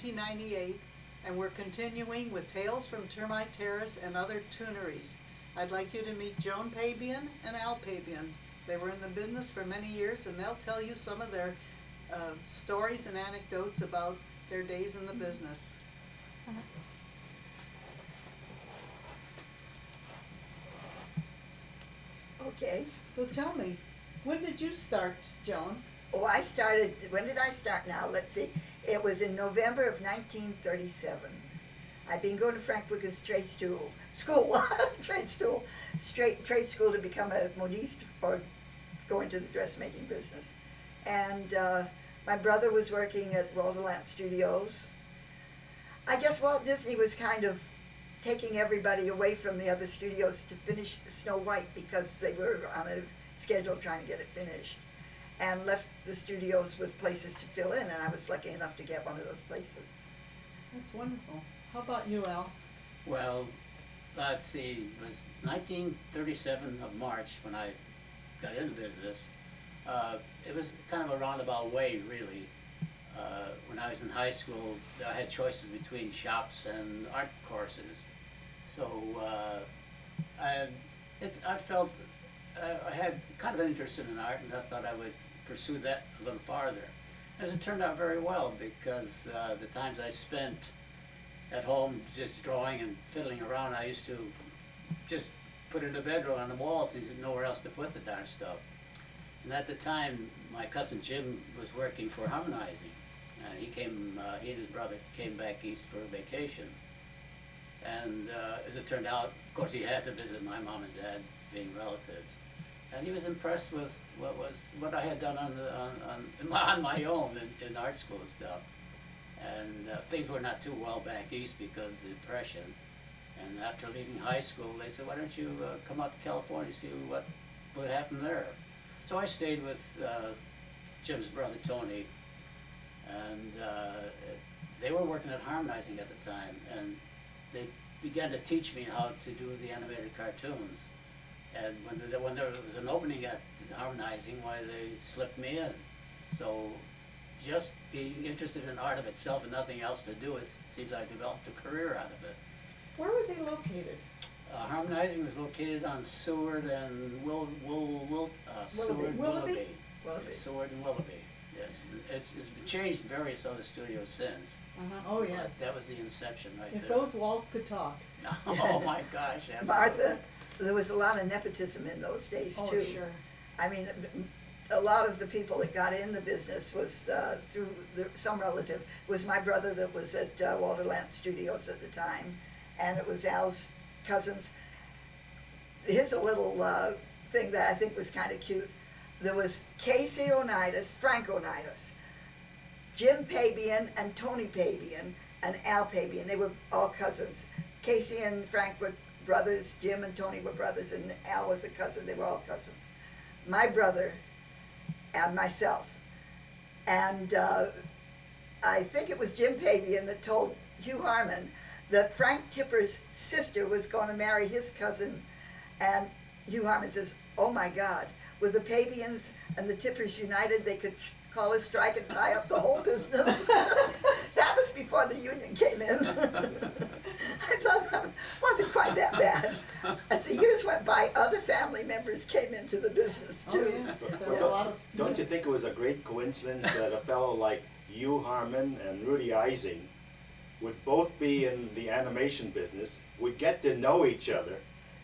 1998, and we're continuing with Tales from Termite Terrace and Other Tuneries. I'd like you to meet Joan Pabian and Al Pabian. They were in the business for many years, and they'll tell you some of their stories and anecdotes about their days in the business. Okay. So tell me, when did you start, Joan? Oh, when did I start now? Let's see. It was in November of 1937. I've been going to Frank Wigan's trade school, trade school to become a modiste or go into the dressmaking business. And my brother was working at Walter Lantz Studios. I guess Walt Disney was kind of taking everybody away from the other studios to finish Snow White because they were on a schedule trying to get it finished, and left the studios with places to fill in, and I was lucky enough to get one of those places. That's wonderful. How about you, Al? Well, let's see, it was 1937 of March when I got into business. It was kind of a roundabout way, really. When I was in high school, I had choices between shops and art courses. So I felt I had kind of an interest in art, and I thought I would pursue that a little farther. As it turned out very well, because the times I spent at home just drawing and fiddling around, I used to just put it in the bedroom on the walls and nowhere else to put the darn stuff. And at the time, my cousin Jim was working for Harmonizing. He and his brother came back east for a vacation. And as it turned out, of course, he had to visit my mom and dad, being relatives. And he was impressed with what I had done on my own in art school and stuff. And things were not too well back east because of the Depression. And after leaving high school, they said, "Why don't you come out to California and see what happened there?" So I stayed with Jim's brother Tony, and they were working at Harmonizing at the time, and they began to teach me how to do the animated cartoons. And when there was an opening at Harmonizing, why, they slipped me in. So just being interested in art of itself and nothing else to do, it seems I developed a career out of it. Where were they located? Harmonizing was located on Seward and Seward Willoughby? Seward and Willoughby. Yes, it's been changed various other studios since. Oh, yes. That was the inception right If there. those walls could talk. Oh my gosh, absolutely. Martha, there was a lot of nepotism in those days too. Oh, sure. I mean, a lot of the people that got in the business was through some relative. It was my brother that was at Walter Lantz Studios at the time, and it was Al's cousins. Here's a little thing that I think was kind of cute. There was Casey Onidas, Frank Onidas, Jim Pabian and Tony Pabian and Al Pabian. They were all cousins. Casey and Frank were brothers, Jim and Tony were brothers, and Al was a cousin. They were all cousins. My brother and myself. And I think it was Jim Pabian that told Hugh Harmon that Frank Tipper's sister was going to marry his cousin. And Hugh Harmon says, "Oh my God, with the Pabians and the Tippers united, they could call a strike and tie up the whole business." That was before the union came in. I thought that wasn't quite that bad. As the years went by, other family members came into the business too. Oh, yes. There were a Well, lot of don't you think it was a great coincidence that a fellow like Hugh Harmon and Rudy Ising would both be in the animation business, would get to know each other,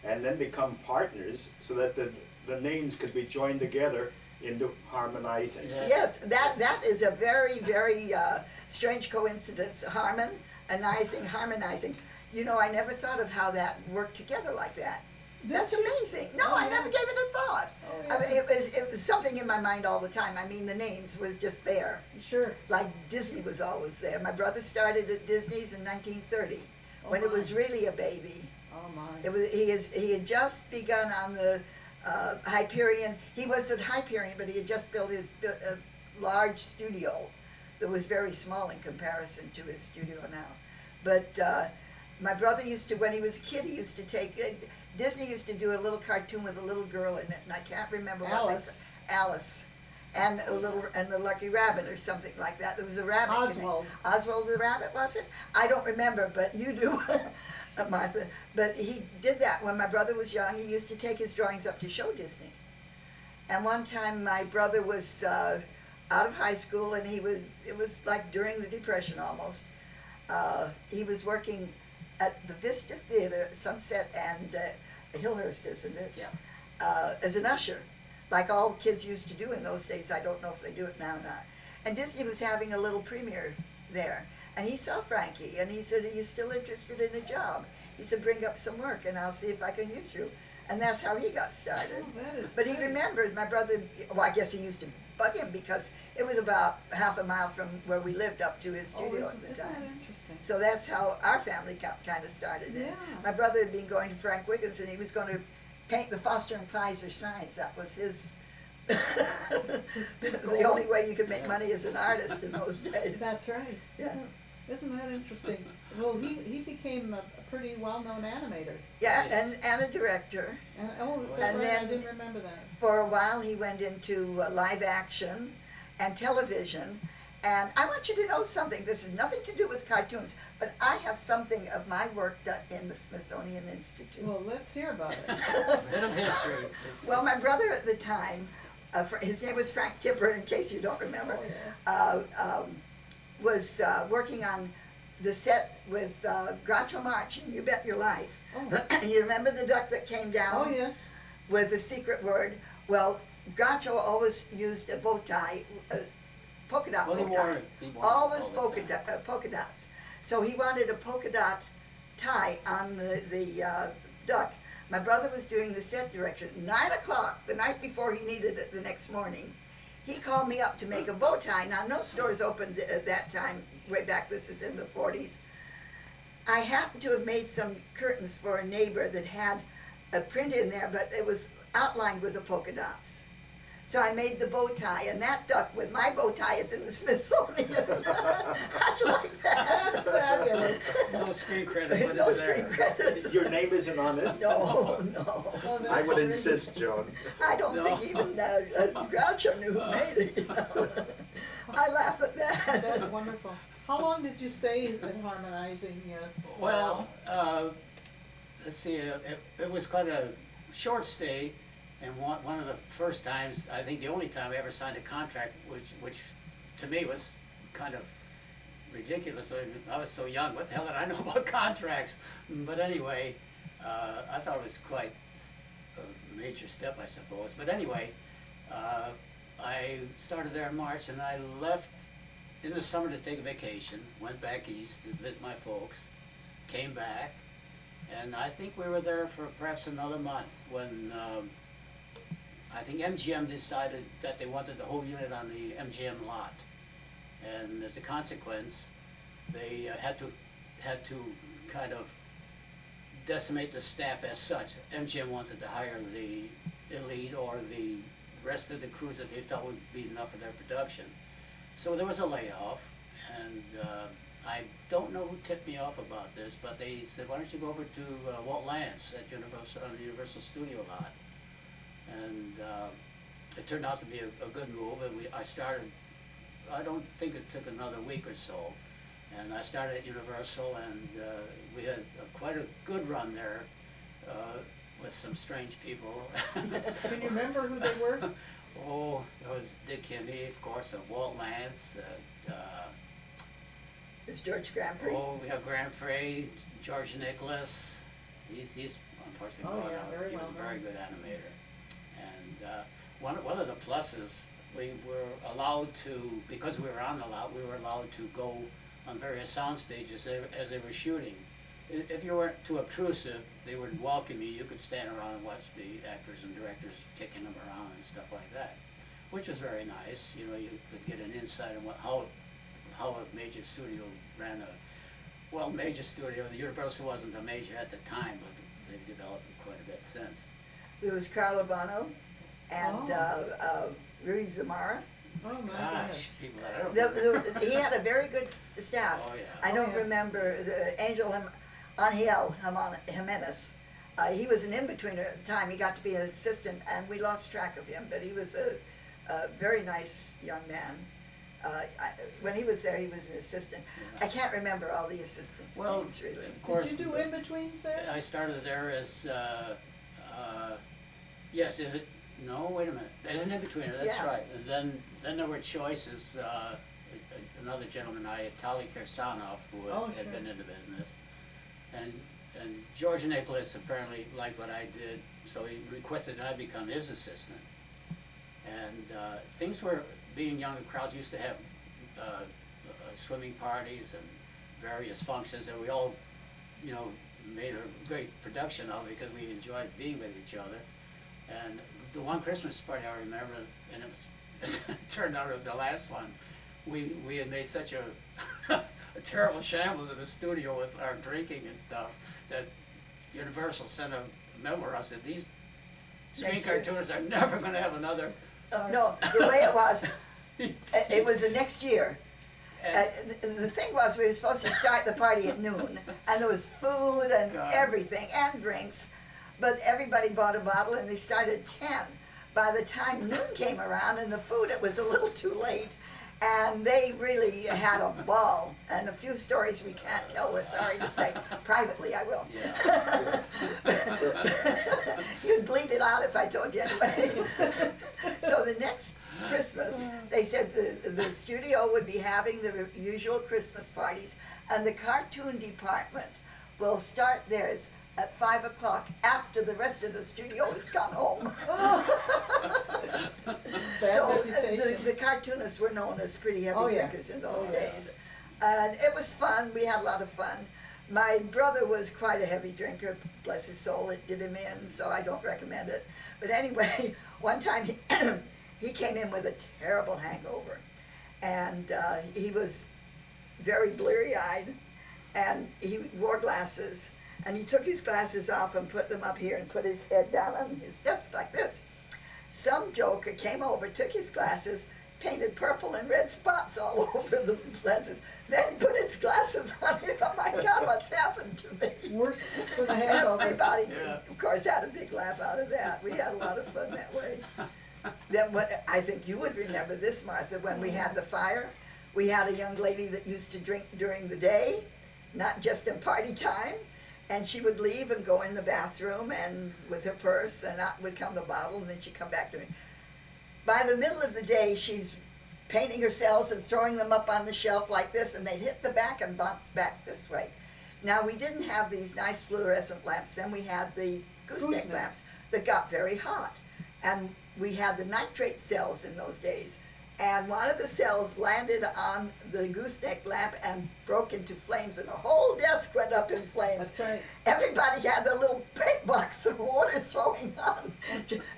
and then become partners so that the names could be joined together into Harmonizing? Yeah. Yes, that is a very, very strange coincidence. Harmon and Ising, Harmonizing. You know, I never thought of how that worked together like that. That's amazing. No, I never gave it a thought. Oh, yeah. I mean, it was something in my mind all the time. I mean, the names was just there. Sure. Like Disney was always there. My brother started at Disney's in 1930, Oh, when it my. was really a baby. Oh, my. It was he had just begun on the Hyperion. He was at Hyperion, but he had just built his large studio that was very small in comparison to his studio now. But my brother used to, when he was a kid, he used to take, Disney used to do a little cartoon with a little girl in it, and I can't remember what Alice. Alice. and the Lucky Rabbit or something like that. There was a rabbit. Oswald. Oswald the rabbit, was it? I don't remember, but you do, Martha. But he did that when my brother was young. He used to take his drawings up to show Disney. And one time my brother was out of high school, and it was like during the Depression almost. He was working at the Vista Theater, Sunset and Hillhurst, isn't it? Yeah. As an usher, like all kids used to do in those days. I don't know if they do it now or not. And Disney was having a little premiere there. And he saw Frankie, and he said, "Are you still interested in a job?" He said, "Bring up some work, and I'll see if I can use you." And that's how he got started. Oh, that is But he great. remembered my brother, well, I guess he used to bug him because it was about half a mile from where we lived up to his studio at the Isn't that time. interesting? So that's how our family got kind of started. Yeah. My brother had been going to Frank Wiggins, and he was going to paint the Foster and Kleiser signs. That was his, the only way you could make money as an artist in those days. That's right. Yeah. Isn't that interesting? Well, he became a pretty well-known animator. Yeah, Yes. and a director. And, oh, is And that right? I then- didn't remember that. For a while, he went into live action and television. And I want you to know something. This has nothing to do with cartoons, but I have something of my work done in the Smithsonian Institute. Well, let's hear about it. A bit of history. Well, my brother at the time, his name was Frank Tipper, in case you don't remember, was working on the set with Groucho Marx in You Bet Your Life. Oh. You remember the duck that came down Oh, yes. with the secret word? Well, Groucho always used a bow tie, a polka dot Well, he bow wore tie. it. He wore it Always all the time. polka dots. So he wanted a polka dot tie on the duck. My brother was doing the set direction. 9 o'clock, the night before he needed it the next morning, he called me up to make a bow tie. Now, no stores opened at that time, way back, this is in the 40s. I happened to have made some curtains for a neighbor that had a print in there, but it was outlined with the polka dots. So I made the bow tie, and that duck with my bow tie is in the Smithsonian. How'd you like that? That's fabulous. No screen credit, but No it's there. screen credit. Your name isn't on it? No, no. Oh, that's I would great. insist, Joan. I don't No. think even Groucho knew who made it, you know. I laugh at That's that. wonderful. How long did you stay at Harmonizing? Well, let's see, it was quite a short stay, and one of the first times, I think the only time I ever signed a contract, which to me was kind of ridiculous. I was so young, what the hell did I know about contracts? But anyway, I thought it was quite a major step, I suppose. But anyway, I started there in March, and I left in the summer to take a vacation, went back east to visit my folks, came back, and I think we were there for perhaps another month when I think MGM decided that they wanted the whole unit on the MGM lot. And as a consequence, they had to kind of decimate the staff as such. MGM wanted to hire the elite or the rest of the crews that they felt would be enough for their production. So there was a layoff, and I don't know who tipped me off about this, but they said, "Why don't you go over to Walt Lance at Universal, on the Universal Studio lot?" And it turned out to be a good move, and I started, I don't think it took another week or so, and I started at Universal, and we had quite a good run there with some strange people. Can you remember who they were? Oh, there was Dick Kinney, of course, and Walt Lance, Is George Grand Prix? oh, we have Grand Prix, George Nicholas. He's unfortunately Oh, gone yeah, out. very He was well a very known. good animator. And one of the pluses, we were allowed to, because we were on the lot, we were allowed to go on various sound stages as they were shooting. If you weren't too obtrusive, they would welcome you. You could stand around and watch the actors and directors kicking them around and stuff like that, which was very nice. You know, you could get an insight on how a major studio ran a, well, major studio. The Universal wasn't a major at the time, but they've developed it quite a bit since. There was Carl Urbano and Rudy Zamara. Oh, my Gosh, goodness. people that I don't He had a very good staff. Oh, yeah. I don't yes. remember the Angel Angel Jimenez. He was an in-betweener at the time. He got to be an assistant, and we lost track of him, but he was a a very nice young man. When he was there, he was an assistant. Yeah. I can't remember all the assistants' Well, names really. of course. Did you do in-betweens there? I started there as, yes, is it, no, wait a minute, as an in-betweener, that's Yeah. right. And then there were choices, another gentleman, Tali Kirsanov, who Oh, had sure. been in the business. And George Nicholas apparently liked what I did, so he requested that I become his assistant. And things were, being younger crowds used to have swimming parties and various functions that we all, you know, made a great production of because we enjoyed being with each other. And the one Christmas party I remember, and it was, it turned out it was the last one, we had made such a, a terrible shambles in the studio with our drinking and stuff that Universal sent a memo out said these screen Next year. cartoonists are never going to have another. No, the way it was, it was the next year. And- The thing was, we were supposed to start the party at noon, and there was food and God. everything, and drinks, but everybody bought a bottle, and they started at 10. By the time noon came around and the food, it was a little too late, and they really had a ball, and a few stories we can't tell, we're sorry to say. Privately, I will. You'd bleed it out if I told you anyway. So the next Christmas, they said the studio would be having the usual Christmas parties, and the cartoon department will start theirs at 5 o'clock after the rest of the studio has gone home. Bad So reputation. the cartoonists were known as pretty heavy Oh, yeah. drinkers in those Oh, yeah. days. And it was fun, we had a lot of fun. My brother was quite a heavy drinker, bless his soul, it did him in, so I don't recommend it. But anyway, one time he came in with a terrible hangover. And he was very bleary-eyed, and he wore glasses. And he took his glasses off and put them up here and put his head down on his desk like this. Some joker came over, took his glasses, painted purple and red spots all over the lenses. Then he put his glasses on and oh my God, what's happened to me? Worse than a hangover. Everybody, Yeah. of course, had a big laugh out of that. We had a lot of fun that way. Then what, I think you would remember this, Martha, when we had the fire, we had a young lady that used to drink during the day, not just in party time. And she would leave and go in the bathroom and with her purse, and out would come the bottle, and then she'd come back to me. By the middle of the day, she's painting her cells and throwing them up on the shelf like this, and they'd hit the back and bounce back this way. Now, we didn't have these nice fluorescent lamps. Then we had the gooseneck Gooseneck. lamps that got very hot. And we had the nitrate cells in those days. And one of the cells landed on the gooseneck lamp and broke into flames, and the whole desk went up in flames. That's right. Everybody had their little paint box of water throwing on.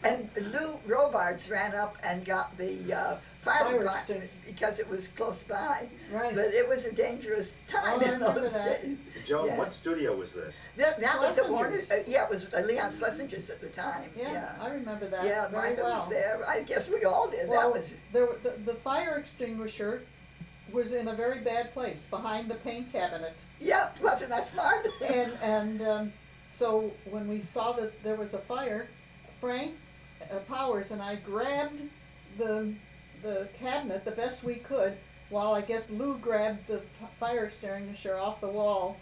And Lou Robards ran up and got the fire Fire department extinguisher. because it was close by. Right. But it was a dangerous time Oh, I in remember those that. days. Joan, Yeah. what studio was this? That was at Warner, Schlesinger's. yeah, it was Leon Schlesinger's at the time. Yeah, I remember that Yeah, very Martha well. was there. I guess we all did. Well, That was, the fire extinguisher was in a very bad place, behind the paint cabinet. yeah, wasn't that smart? And so when we saw that there was a fire, Frank Powers and I grabbed the cabinet the best we could, while I guess Lou grabbed the fire extinguisher off the wall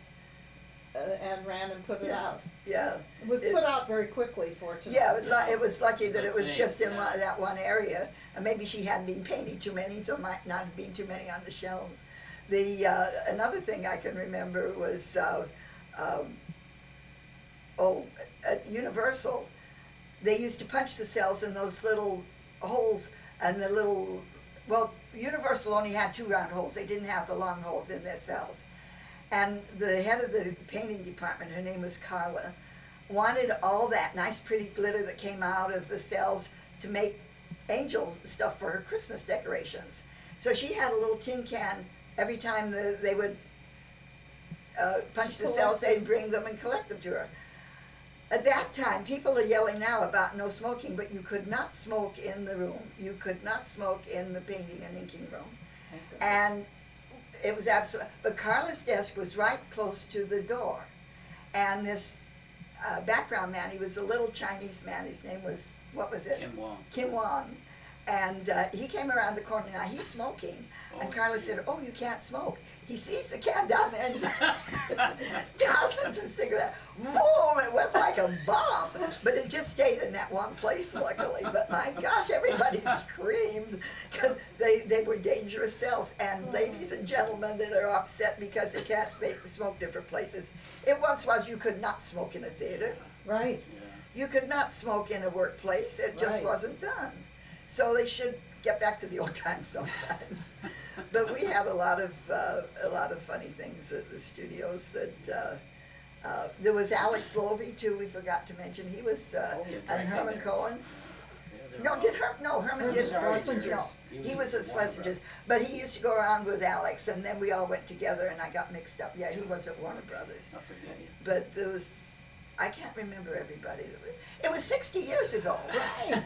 and ran and put it Yeah. out. Yeah. It was put out very quickly, fortunately. Yeah, it was lucky that it was Good just thing, in yeah. that one area, and maybe she hadn't been painting too many, so might not have been too many on the shelves. The another thing I can remember was at Universal, they used to punch the cells in those little holes, and the little, well, Universal only had 2 round holes. They didn't have the long holes in their cells. And the head of the painting department, her name was Carla, wanted all that nice pretty glitter that came out of the cells to make angel stuff for her Christmas decorations. So she had a little tin can every time they would punch the cells, they'd bring them and collect them to her. At that time, people are yelling now about no smoking, but you could not smoke in the room. You could not smoke in the painting and inking room. And it was absolutely, but Carla's desk was right close to the door. And this background man, he was a little Chinese man, his name was, what was it? Kim Wong. Kim Wong. And he came around the corner. Now he's smoking, and Oh, Carla said, "Oh, you can't smoke." He sees the can down there and tosses a cigarette. Boom! It went like a bomb, but it just stayed in that one place, luckily. But my gosh, everybody screamed because they were dangerous cells. And ladies and gentlemen that are upset because they can't smoke different places, it once was you could not smoke in a theater. Right. Yeah. You could not smoke in a workplace. It just Right. wasn't done. So they should get back to the old times sometimes. But we had a lot of funny things at the studios. That there was Alex Lovey too. We forgot to mention he was Oh, yeah, and Herman there. Cohen. Yeah, No, Herman Herman did Schlesingers. No, he was at Schlesinger's, but he used to go around with Alex, and then we all went together, and I got mixed up. Yeah, he was at Warner Brothers. I forget you. But there was, I can't remember everybody. It was 60 years ago. Right.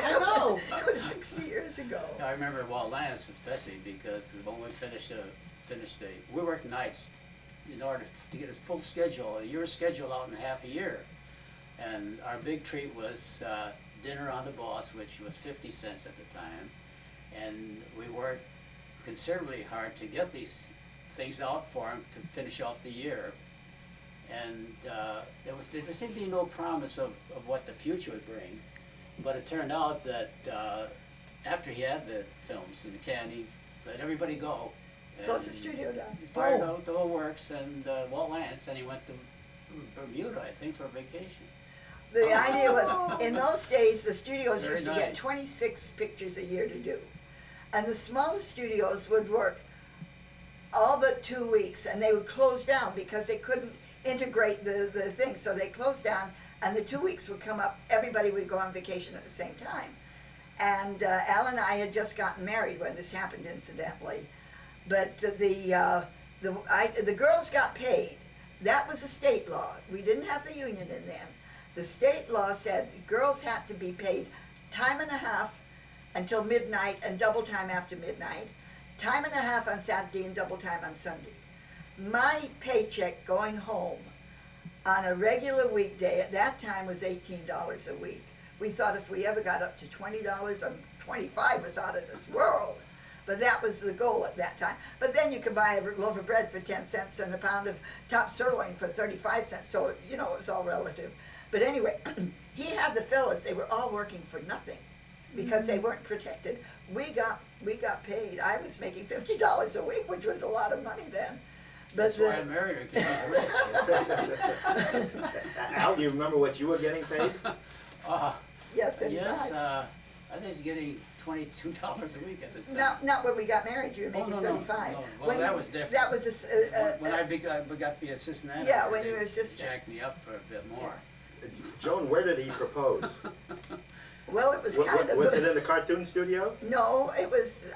I know. It was 60 years ago. I remember Walt Lance especially because when we finished we worked nights in order to get a full schedule, a year's schedule out in half a year. And our big treat was dinner on the boss, which was 50 cents at the time. And we worked considerably hard to get these things out for him to finish off the year. And there seemed to be no promise of what the future would bring. But it turned out that after he had the films in the can, he let everybody go. Close the And studio down. He fired Oh. out the whole works and Walt Lance, and he went to Bermuda, I think, for a vacation. The idea was, in those days, the studios Very used to get nice. 26 pictures a year to do. And the smallest studios would work all but 2 weeks, and they would close down because they couldn't integrate the thing. So they closed down, and the 2 weeks would come up, everybody would go on vacation at the same time. And Al and I had just gotten married when this happened, incidentally. But the girls got paid. That was a state law. We didn't have the union in then. The state law said girls had to be paid time and a half until midnight and double time after midnight, time and a half on Saturday and double time on Sunday. My paycheck going home on a regular weekday at that time was $18 a week. We thought if we ever got up to $20 or $25 was out of this world. But that was the goal at that time. But then you could buy a loaf of bread for 10 cents and a pound of top sirloin for 35 cents. So, it was all relative. But anyway, he had the fellas, they were all working for nothing because they weren't protected. We got paid. I was making $50 a week, which was a lot of money then. But That's why I married her, because he's rich. Al, do you remember what you were getting paid? yeah, 35. Yes, I think he's getting $22 a week at the time. Not when we got married, you were making no, 35. no. Well, When that you- was different. That was When I got to be assistant editor. Yeah, when you were they assistant. jacked me up for a bit more. Joan, where did he propose? well, it was kind of. Was it in the cartoon studio? No, it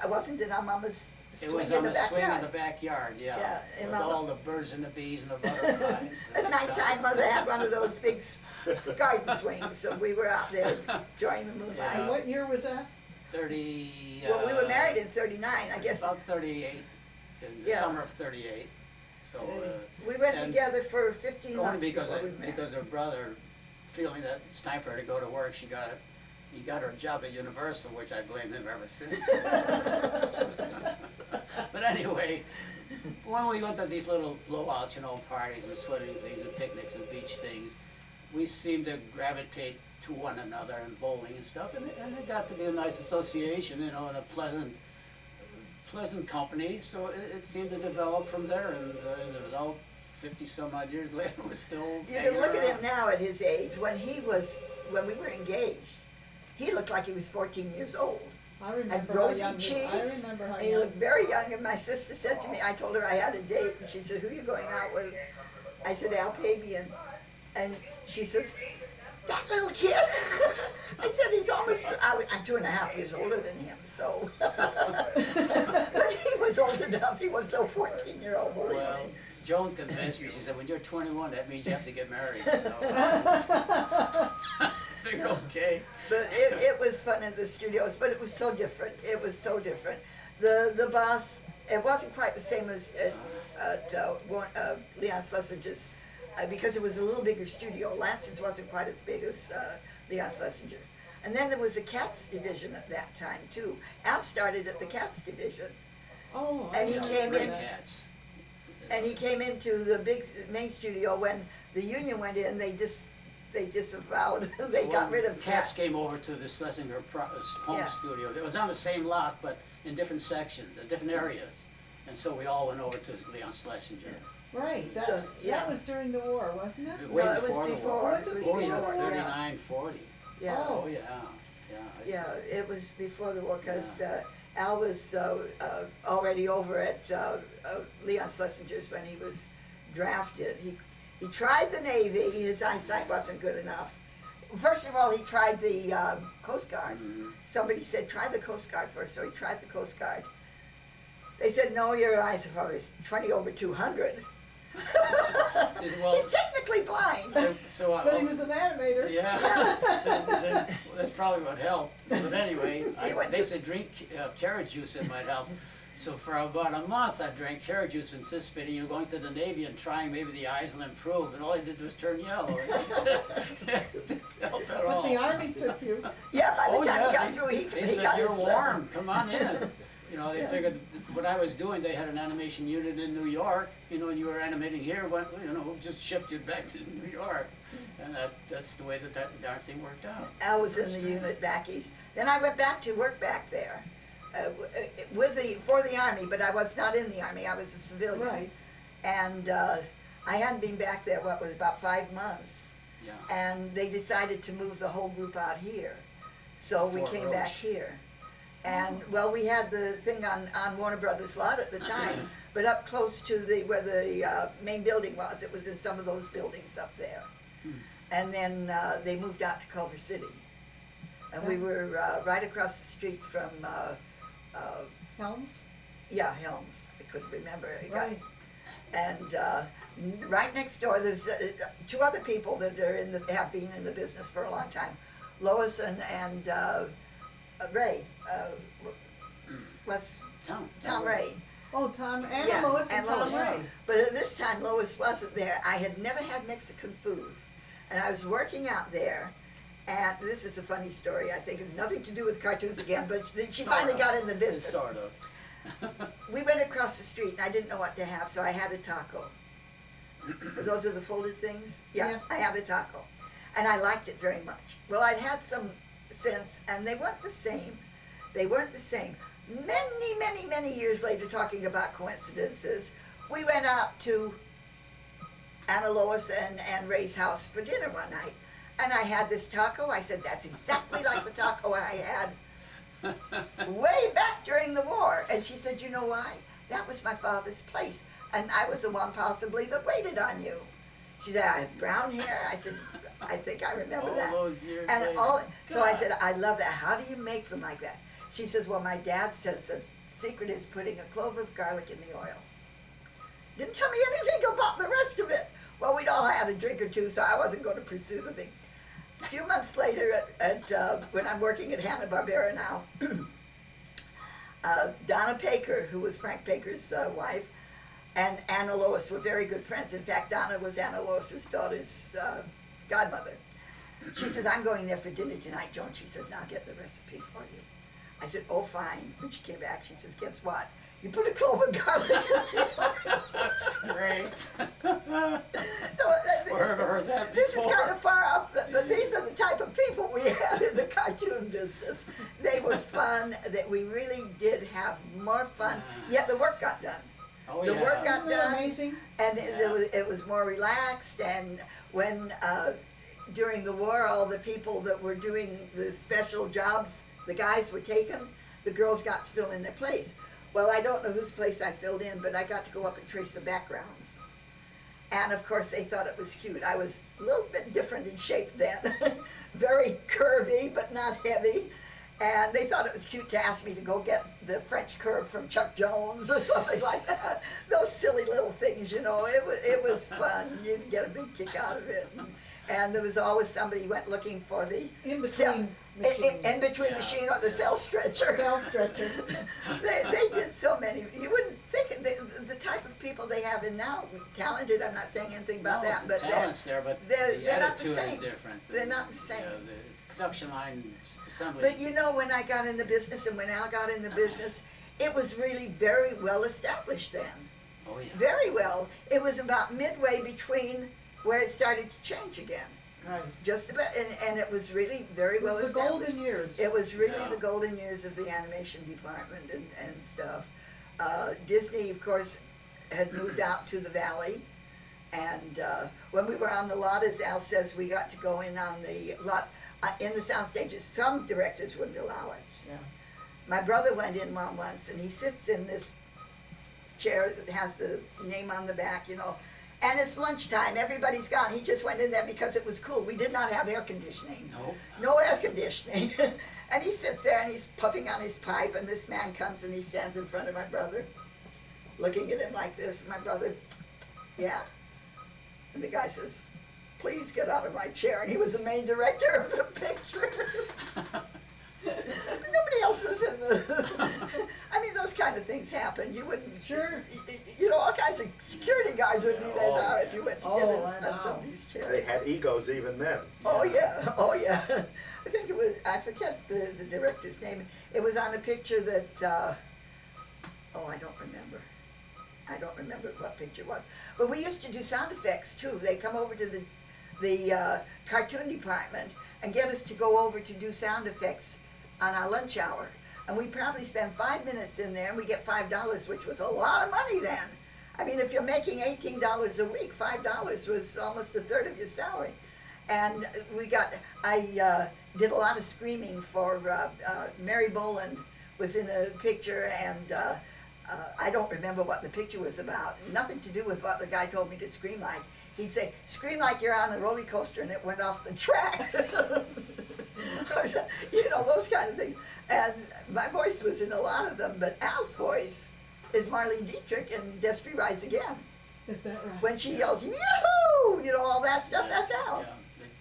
wasn't in our mama's It swing was in on the the swing in backyard. the backyard, yeah. Yeah, in With Mama- all the birds and the bees and the butterflies. At nighttime, Mother had one of those big garden swings, so we were out there enjoying the moonlight. Yeah. And what year was that? 30. Well, we were married in '39, I guess. About 38, in the Yeah. summer of 38. So, We went and together for 15 only months because before we met. because her brother, feeling that it's time for her to go to work, he got her a job at Universal, which I blame him ever since. But anyway, when we went to these little blowouts, parties and swimming things and picnics and beach things, we seemed to gravitate to one another and bowling and stuff, and it got to be a nice association, and a pleasant company. So it seemed to develop from there, and as a result, 50-some-odd years later, we're still. You can look at him now at his age. When we were engaged, he looked like he was 14 years old. I Had remember how rosy young he- cheeks. I remember how And he young. looked very young, and my sister said to me, I told her I had a date, and she said, who are you going out with? I said, Al Pabian. And she says, that little kid? I said, he's almost, I'm 2.5 years older than him, so. But he was old enough, he was no 14-year-old, believe Well, me. Joan convinced me. She said, when you're 21, that means you have to get married. So, figured, okay. But it was fun in the studios, but it was so different. It was so different. The boss, it wasn't quite the same as at Leon Schlesinger's, because it was a little bigger studio. Lance's wasn't quite as big as Leon Schlesinger. And then there was a cats division at that time too. Al started at the cats division. Oh, And he I came remember Great in- that. cats. And he came into the big main studio when the union went in, they disavowed, they got rid of cats. Came over to the Schlesinger home Yeah. studio. It was on the same lot, but in different sections, in different areas. And so we all went over to Leon Schlesinger. Right, So, yeah. that was during the war, wasn't it? Way No, it was before the before. war. Was it was Oh, yeah, before? yeah. 39, 40. Yeah. Oh, yeah, yeah. I Yeah, see. it was before the war, cause Al was already over at Leon Schlesinger's when he was drafted. He tried the Navy, his eyesight wasn't good enough. First of all, he tried the Coast Guard. Mhm. Somebody said, try the Coast Guard first, so he tried the Coast Guard. They said, no, your eyes are 20 over 200. Well- He's technically blind. So, But he was an animator. Yeah, so that's probably what helped. But anyway, He went they to- said drink carrot juice, it might help. So for about a month, I drank carrot juice, anticipating going to the Navy and trying maybe the eyes will improve. And all I did was turn yellow. It didn't help at all. But the army took you. Yeah, by Oh, the time he yeah, got through, he they said, got you're his warm, come on in. They Yeah. figured what I was doing, they had an animation unit in New York, and you were animating here, just shipped you back to New York. And that's the way that darn thing worked out. Al was in the unit back east. Then I went back to work back there for the Army, but I was not in the Army, I was a civilian. Right. And I hadn't been back there, about 5 months. Yeah. And they decided to move the whole group out here. So we Fort came Roach. back here. And, well, we had the thing on Warner Brothers lot at the time, but up close to where the main building was, it was in some of those buildings up there. And then they moved out to Culver City. And we were right across the street from, Helms? yeah, Helms, I couldn't remember. Right. And right next door, there's 2 other people that have been in the business for a long time. Lois and Ray, Tom Ray. Oh, Tom, and Yeah, Lois and Tom Lois. Ray. But at this time, Lois wasn't there. I had never had Mexican food. And I was working out there, and this is a funny story, I think, nothing to do with cartoons again, but she finally got in the business. Sort of. We went across the street, and I didn't know what to have, so I had a taco. Those are the folded things? Yeah, Yeah. I had a taco. And I liked it very much. Well, I'd had some since, and they weren't the same. They weren't the same. Many, many, many years later, talking about coincidences, we went out to Anna Lois and Ray's house for dinner one night. And I had this taco. I said, that's exactly like the taco I had way back during the war. And she said, you know why? That was my father's place. And I was the one possibly that waited on you. She said, I have brown hair. I said, I think I remember All that. those years And later. so I God. said, I love that. How do you make them like that? She says, well, my dad says the secret is putting a clove of garlic in the oil. Didn't tell me anything about the rest of it. Well, we'd all had a drink or two, so I wasn't going to pursue the thing. A few months later, when I'm working at Hanna-Barbera now, Donna Paker, who was Frank Paker's wife, and Anna Lois were very good friends. In fact, Donna was Anna Lois's daughter's godmother. She says, I'm going there for dinner tonight, Joan. She says, now I'll get the recipe for you. I said, oh, fine. When she came back, she says, guess what? You put a clove of garlic in the oil. Great. So, Where have I heard that this is before? kind of far off, but these are the type of people we had in the cartoon business. They were fun, that we really did have more fun, yet the work got done. Oh, The yeah. work got Isn't that done. amazing? And Yeah. it was more relaxed, and when, during the war, all the people that were doing the special jobs, the guys were taken, the girls got to fill in their place. Well, I don't know whose place I filled in, but I got to go up and trace the backgrounds. And of course, they thought it was cute. I was a little bit different in shape then, very curvy, but not heavy. And they thought it was cute to ask me to go get the French curve from Chuck Jones or something like that. Those silly little things, it was fun. You'd get a big kick out of it. And there was always somebody went looking for the In cell- between machines. in between Yeah. machine or the cell stretcher. Cell stretcher. They did so many. You wouldn't think the type of people they have in now, talented. I'm not saying anything about No, that, the but talent's there, but they're the not the attitude same. is different. They're not the same. The production line assembly. But you know, when I got in the business and when Al got in the business, it was really very well established then. Oh, yeah. Very well. It was about midway between where it started to change again. Right. Just about, and it was really very It well was the established. golden years. It was really Yeah. the golden years of the animation department and stuff. Disney, of course, had moved out to the valley. And when we were on the lot, as Al says, we got to go in on the lot, in the sound stages. Some directors wouldn't allow it. Yeah. My brother went in one once, and he sits in this chair that has the name on the back, you know, and it's lunchtime, everybody's gone. He just went in there because it was cool. We did not have air conditioning. No. No air conditioning. And he sits there and he's puffing on his pipe, and this man comes and he stands in front of my brother, looking at him like this. My brother, yeah? And the guy says, please get out of my chair. And he was the main director of the picture. But nobody else was in the, I mean, those kind of things happen. You wouldn't, Sure. you know, all kinds of security guys would be there Oh, now if you went to get Oh, in I on know. somebody's chair. They had egos even then. Oh yeah, oh yeah. I think it was, I forget the director's name. It was on a picture that, oh, I don't remember. I don't remember what picture it was. But we used to do sound effects too. They come over to the cartoon department and get us to go over to do sound effects on our lunch hour. And we probably spend 5 minutes in there and we get $5, which was a lot of money then. I mean, if you're making $18 a week, $5 was almost a third of your salary. And I did a lot of screaming for, Mary Boland was in a picture, and I don't remember what the picture was about. Nothing to do with what the guy told me to scream like. He'd say, scream like you're on a roller coaster and it went off the track. You know, those kind of things. And my voice was in a lot of them, but Al's voice is Marlene Dietrich in Destry Rise Again. Is that right? When she yells, yoo-hoo, you know, all that stuff, that's Al. Yeah.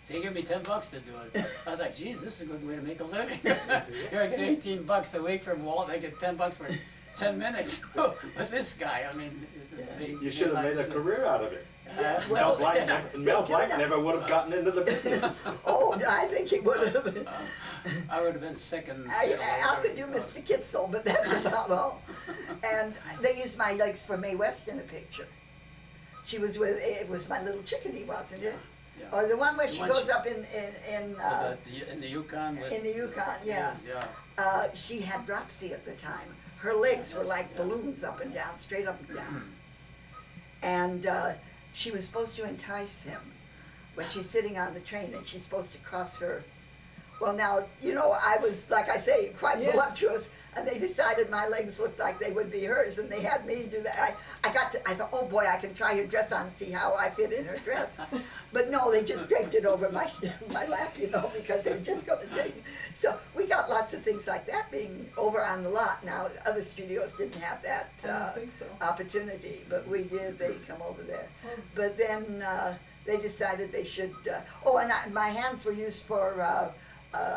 They give me $10 to do it. I was like, geez, this is a good way to make a living. Here I get $18 a week from Walt, I get $10 for 10 minutes. But this guy, I mean, You should have made a career out of it. Yeah, Mel well, Blanc never would have gotten into the business. Oh, I think he would have. I would have been second. Al could do Mr. Kitzel, but that's about all. And they used my legs for Mae West in a picture. She was with, it was My Little Chickadee, wasn't it? Yeah. Or the one where The she one goes she- up in the Yukon with. in the Yukon, yeah. Yeah. She had dropsy at the time. Her legs were like balloons up and down, straight up and down. And she was supposed to entice him when she's sitting on the train and she's supposed to cross her. Well, now, you know, I was, like I say, quite Yes. voluptuous, and they decided my legs looked like they would be hers, and they had me do that. I thought, oh boy, I can try her dress on and see how I fit in her dress. But no, they just draped it over my lap, you know, because they were just going to take. So we got lots of things like that being over on the lot. Now, other studios didn't have that I don't think so. opportunity, but we did. They'd come over there. Oh. But then they decided they should. My hands were used for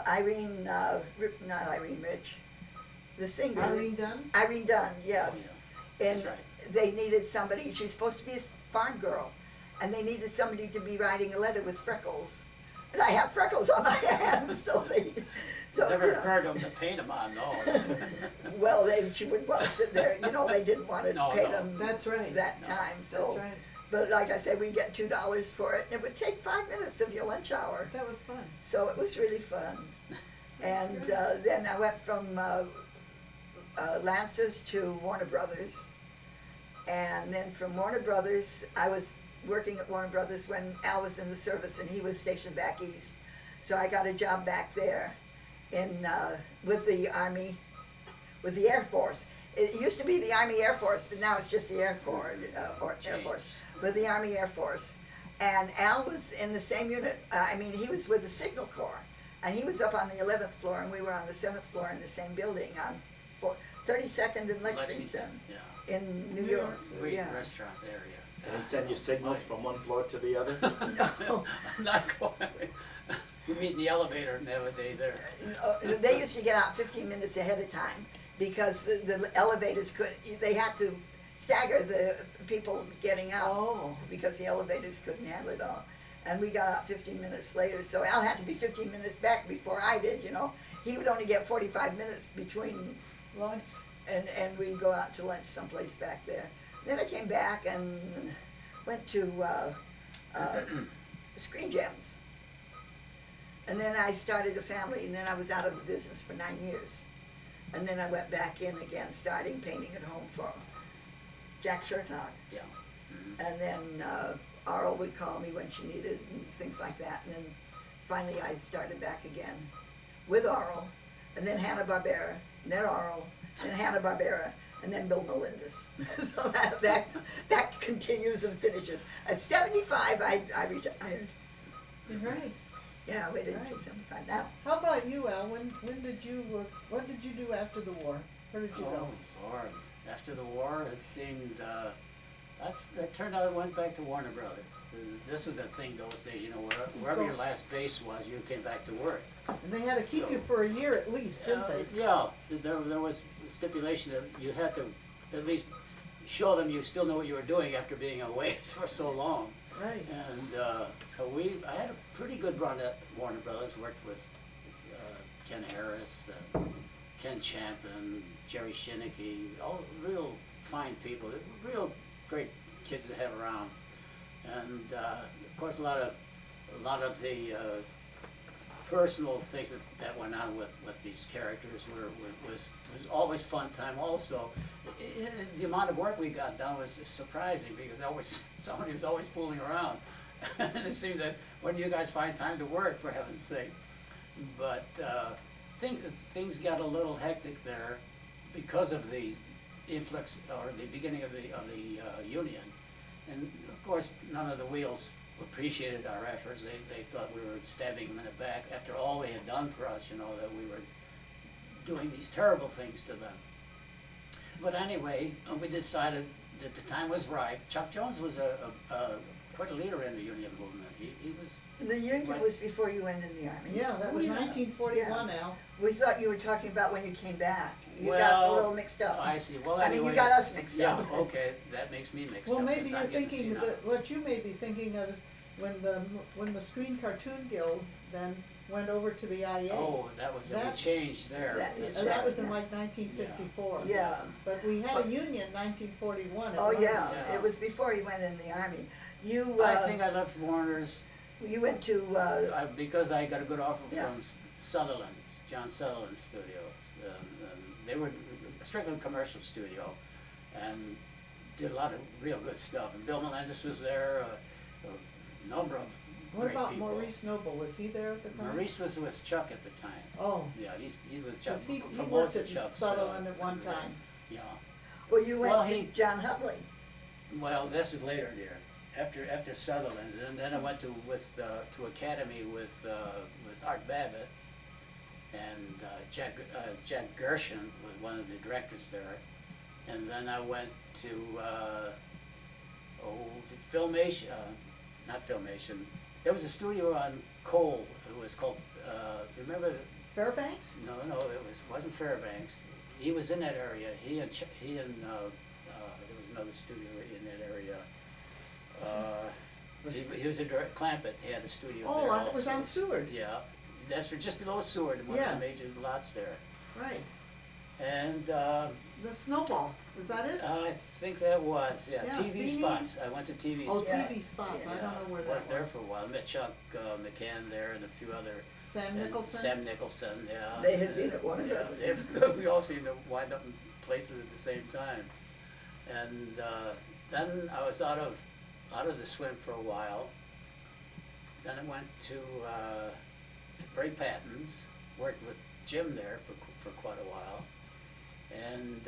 Irene, not Irene Rich, the singer. Irene Dunn? Irene Dunn, yeah. Oh, yeah. And That's right. they needed somebody. She was supposed to be a farm girl, and they needed somebody to be writing a letter with freckles. And I have freckles on my hands, so they. So, Never you know. occurred to them to paint them on, no. Well, she wouldn't want to sit there. You know, they didn't want to No, pay no. them That's right. that No, time. So, That's right. but like I said, we get $2 for it, and it would take 5 minutes of your lunch hour. That was fun. So it was really fun. And then I went from Lance's to Warner Brothers. And then from Warner Brothers, I was working at Warner Brothers when Al was in the service and he was stationed back east. So I got a job back there with the Army, with the Air Force. It used to be the Army Air Force, but now it's just the Air Corps, or Air Force, but the Army Air Force. And Al was in the same unit. He was with the Signal Corps. And he was up on the 11th floor, and we were on the 7th floor in the same building on 32nd and Lexington Yeah. in New York. Great Yeah. restaurant area. And he'd send you signals from one floor to the other? No. I'm not going. You meet in the elevator and have a day there. They used to get out 15 minutes ahead of time because the elevators they had to stagger the people getting out Oh. because the elevators couldn't handle it all. and we got out 15 minutes later, so Al had to be 15 minutes back before I did, you know. He would only get 45 minutes between lunch, and we'd go out to lunch someplace back there. Then I came back and went to Screen Gems. And then I started a family, and then I was out of the business for 9 years. And then I went back in again, starting painting at home for Jack Shertog. Yeah. And then Arl would call me when she needed and things like that. And then finally I started back again with Arl, and then Hanna-Barbera, and then Arl, and Hanna-Barbera, and then Bill Melendez. So that continues and finishes. At 75, I retired. Right. Yeah, I waited until Right. 75. Now, How about you, Al? When did you what did you do after the war? Where did you go? Oh, Lord. After the war, it seemed, it turned out it went back to Warner Brothers. This was the thing those days, you know, wherever your last base was, you came back to work. And they had to keep So- you for a year at least, didn't they? Yeah, there was stipulation that you had to at least show them you still know what you were doing after being away for so long. Right. And so I had a pretty good run at Warner Brothers, worked with Ken Harris, Ken Champion, Jerry Shinneke, all real fine people, real great kids to have around. And of course a lot of the personal things that went on with these characters was always fun time also. The amount of work we got done was surprising because somebody was always fooling around. And it seemed that when do you guys find time to work, for heaven's sake? But things got a little hectic there because of the influx or the beginning of the union. And of course none of the wheels appreciated our efforts. They thought we were stabbing them in the back after all they had done for us, you know, that we were doing these terrible things to them. But anyway, we decided that the time was right. Chuck Jones was quite a leader in the union movement. He was. the union Right. was before you went in the Army. Yeah, that was Yeah. 1941, Al. We thought you were talking about when you came back. You got a Well, little mixed up. I see. Well, I mean, anyway, you got us mixed yeah, up. okay, that makes me mixed Well, up. maybe 'cause you're I'm getting thinking senile. that what you may be thinking of is when the Screen Cartoon Guild then went over to the IA. Oh, that was a That- change there. that That's is And that right. was in like 1954. Yeah. But we had a union in 1941. at Oh, Warner. yeah, Yeah. it was before you went in the Army. You, I think I left Warner's you went to, because I got a good offer Yeah. from Sutherland, John Sutherland Studios. They were a strictly commercial studio and did a lot of real good stuff. And Bill Melendez was there, a number of What great about people. Maurice Noble? Was he there at the time? Maurice was with Chuck at the time. Oh, Yeah, he was Chuck, 'cause he for worked most at of Chuck's. Sutherland at one time. Yeah. well, you went Well, to he- John Hubley. Well, this was later, dear. After Sutherland's, and then I went to Academy with Art Babbitt, and Jack Gershon was one of the directors there, and then I went to Filmation, not Filmation. There was a studio on Cole. It was called. Remember? Fairbanks? No, wasn't Fairbanks. He was in that area. He and there was another studio in that area. He was a direct Clampett. He had a studio Oh, there. it was also. on Seward. Yeah, that's just below Seward, one Yeah. of the major lots there. Right. And The Snowball, was that it? I think that was Yeah, TV Beanie. spots. I went to TV Oh, spots. Yeah. TV spots. I Yeah. don't know where that Worked there was. for a while. Met Chuck McCann there and a few other. Sam and Nicholson? Sam Nicholson, yeah. They had been at Warner Yeah, Brothers. we all seemed to wind up in places at the same time. And then I was out of the swim for a while. Then I went to Bray Patton's, worked with Jim there for quite a while. And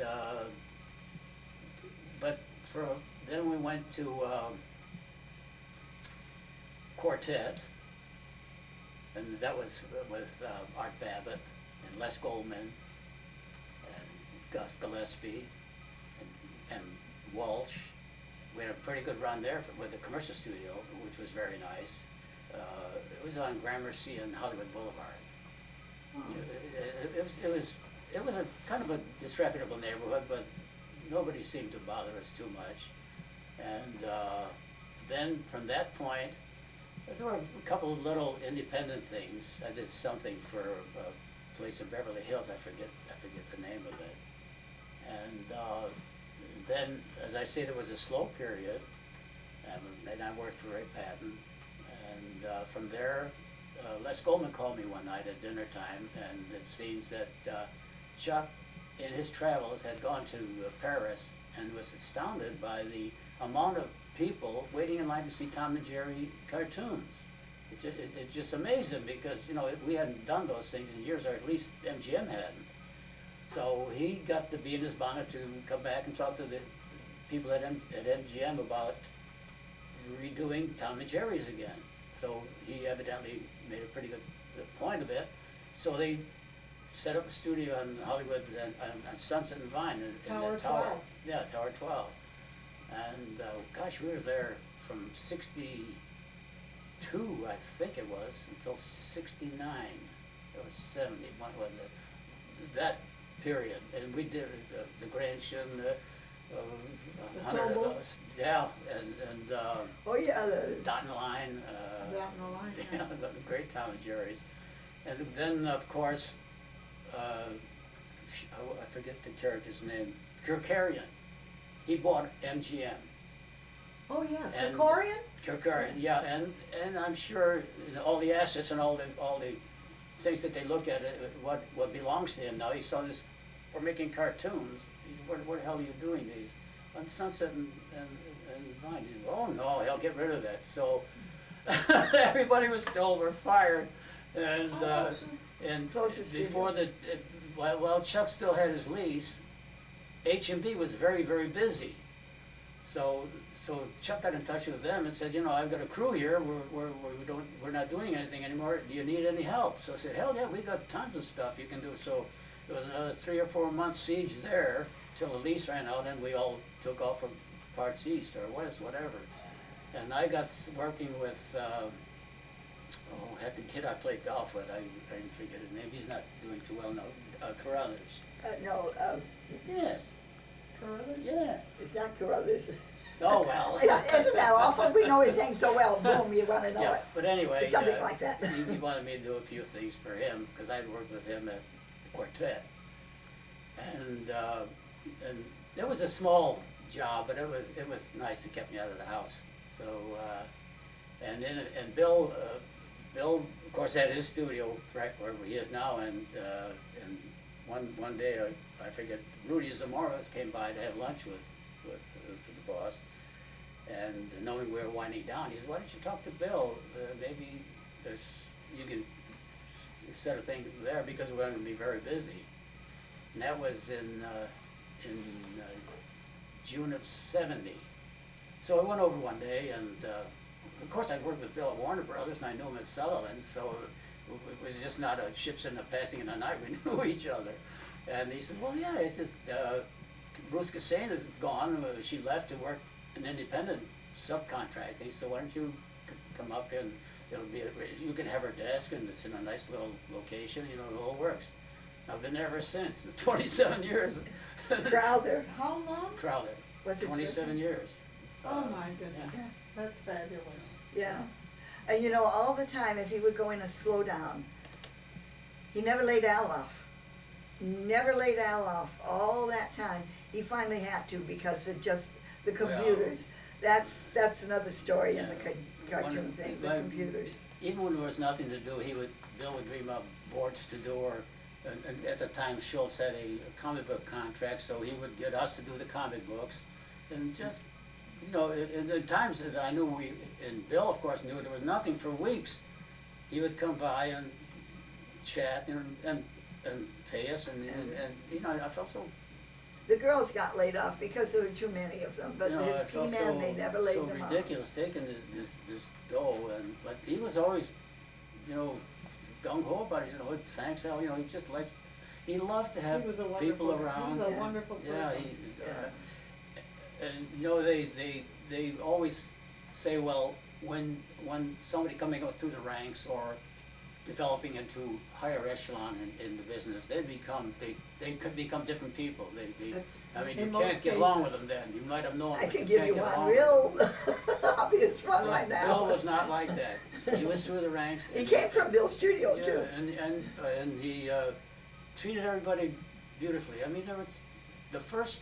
then we went to Quartet, and that was with Art Babbitt and Les Goldman and Gus Gillespie and Walsh. We had a pretty good run there with the commercial studio, which was very nice. It was on Gramercy and Hollywood Boulevard. Oh. It was a kind of a disreputable neighborhood, but nobody seemed to bother us too much. And then from that point, There were a couple of little independent things. I did something for a place in Beverly Hills. I forget the name of it. And then, as I say, there was a slow period, and I worked for Ray Patton. And from there, Les Goldman called me one night at dinner time, and it seems that Chuck, in his travels, had gone to Paris and was astounded by the amount of people waiting in line to see Tom and Jerry cartoons. It just amazed him because, you know, we hadn't done those things in years, or at least MGM hadn't. So he got to be in his bonnet to come back and talk to the people at MGM about redoing Tom and Jerry's again. So he evidently made a pretty good point of it. So they set up a studio in Hollywood on Sunset and Vine. In Tower that tower. 12. Yeah, Tower 12. And gosh, we were there from 62, I think it was, until 69 or 70, what was it? That period. And we did the Grand Shin, The Tobo. yeah, and Oh, yeah, Dot and Line. Dot and the Line, yeah. The great Tom and Jerry's. And then, of course, I forget the character's name, Kirkarian. He bought MGM. Oh, yeah, And- Krikorian? Kirkarian, yeah, and I'm sure all the assets and all the things that they look at, what belongs to him now. He saw this, we're making cartoons. He said, what the hell are you doing these? On Sunset and Vine. He said, oh no, he'll get rid of that. So everybody was told we're fired. And and Closest before studio. while Chuck still had his lease, H&B was very, very busy. So Chuck got in touch with them and said, you know, I've got a crew here. We're not doing anything anymore. Do you need any help? So I said, hell yeah, we got tons of stuff you can do. So there was another 3 or 4 month siege there till the lease ran out, and we all took off for parts east or west, whatever. And I got working with, heck, the kid I played golf with. I didn't forget his name. He's not doing too well now. Carruthers. no, Yes. Carruthers? Yeah. is that Carruthers? Oh, well. Yeah, isn't that awful? We know his name so well, boom, you wanna know Yeah, it. but anyway. Something like that. He wanted me to do a few things for him, because I'd worked with him at the Quartet. And it was a small job, but it was nice. It kept me out of the house. So, and Bill, of course, had his studio right where he is now, and one day, I forget, Rudy Zamora came by to have lunch with the boss, and knowing we were winding down, he said, why don't you talk to Bill? Maybe you can set a thing there, because we're going to be very busy. And that was in June of '70. So I went over one day, and of course I'd worked with Bill at Warner Brothers, and I knew him at Sullivan, so it was just not a ships in the passing in the night. We knew each other. And he said, well, yeah, it's just Ruth Kassane is gone. She left to work in independent subcontracting, so why don't you come up, and you can have her desk, and it's in a nice little location, you know, it all works. I've been there ever since, 27 years. Crowther, How long? Crowther, what's his first 27 name? years. Oh, my goodness. yes. That's fabulous. Yeah. And you know, all the time, if he would go in a slow down, he never laid Al off. Never laid Al off all that time. He finally had to, because of just the computers. That's another story in the cartoon thing, the computers. Even when there was nothing to do, Bill would dream up boards to do, or and at the time Schultz had a comic book contract, so he would get us to do the comic books, and just, you know, in the times that I knew and Bill, of course, knew there was nothing for weeks, he would come by and chat and pay us, and you know, I felt so. The girls got laid off because there were too many of them, but You know, his I felt P-men, they never laid them so off. ridiculous taking this dough, but he was always, you know, gung ho about it. You know, thanks Al. You know, he loved to have He was a people wonderful, around. he's a Yeah. wonderful Yeah, person. and you know, they always say, well, when somebody coming up through the ranks or developing into higher echelon in the business, they could become different people. I mean, you in can't most get along with cases. them then. You might have known. I but can you give can't you get one along with real them. obvious one. on right now. Bill was not like that. He was through the ranks. He came from Bill's studio Yeah, too. and he treated everybody beautifully. I mean, there was the first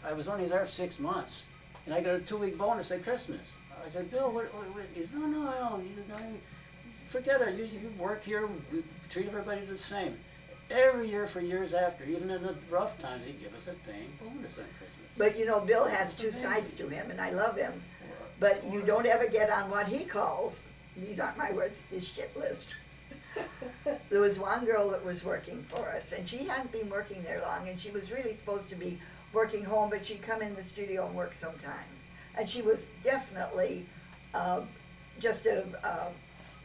I was only there 6 months, and I got a 2-week bonus at Christmas. I said, Bill, what? He said, no, Al. He said, no, forget it. You work here. We treat everybody the same. Every year for years after, even in the rough times, he'd give us a dang bonus on Christmas. But you know, Bill has two sides to him, and I love him. But you don't ever get on what he calls, these aren't my words, his shit list. There was one girl that was working for us, and she hadn't been working there long, and she was really supposed to be working home, but she'd come in the studio and work sometimes. And she was definitely just a,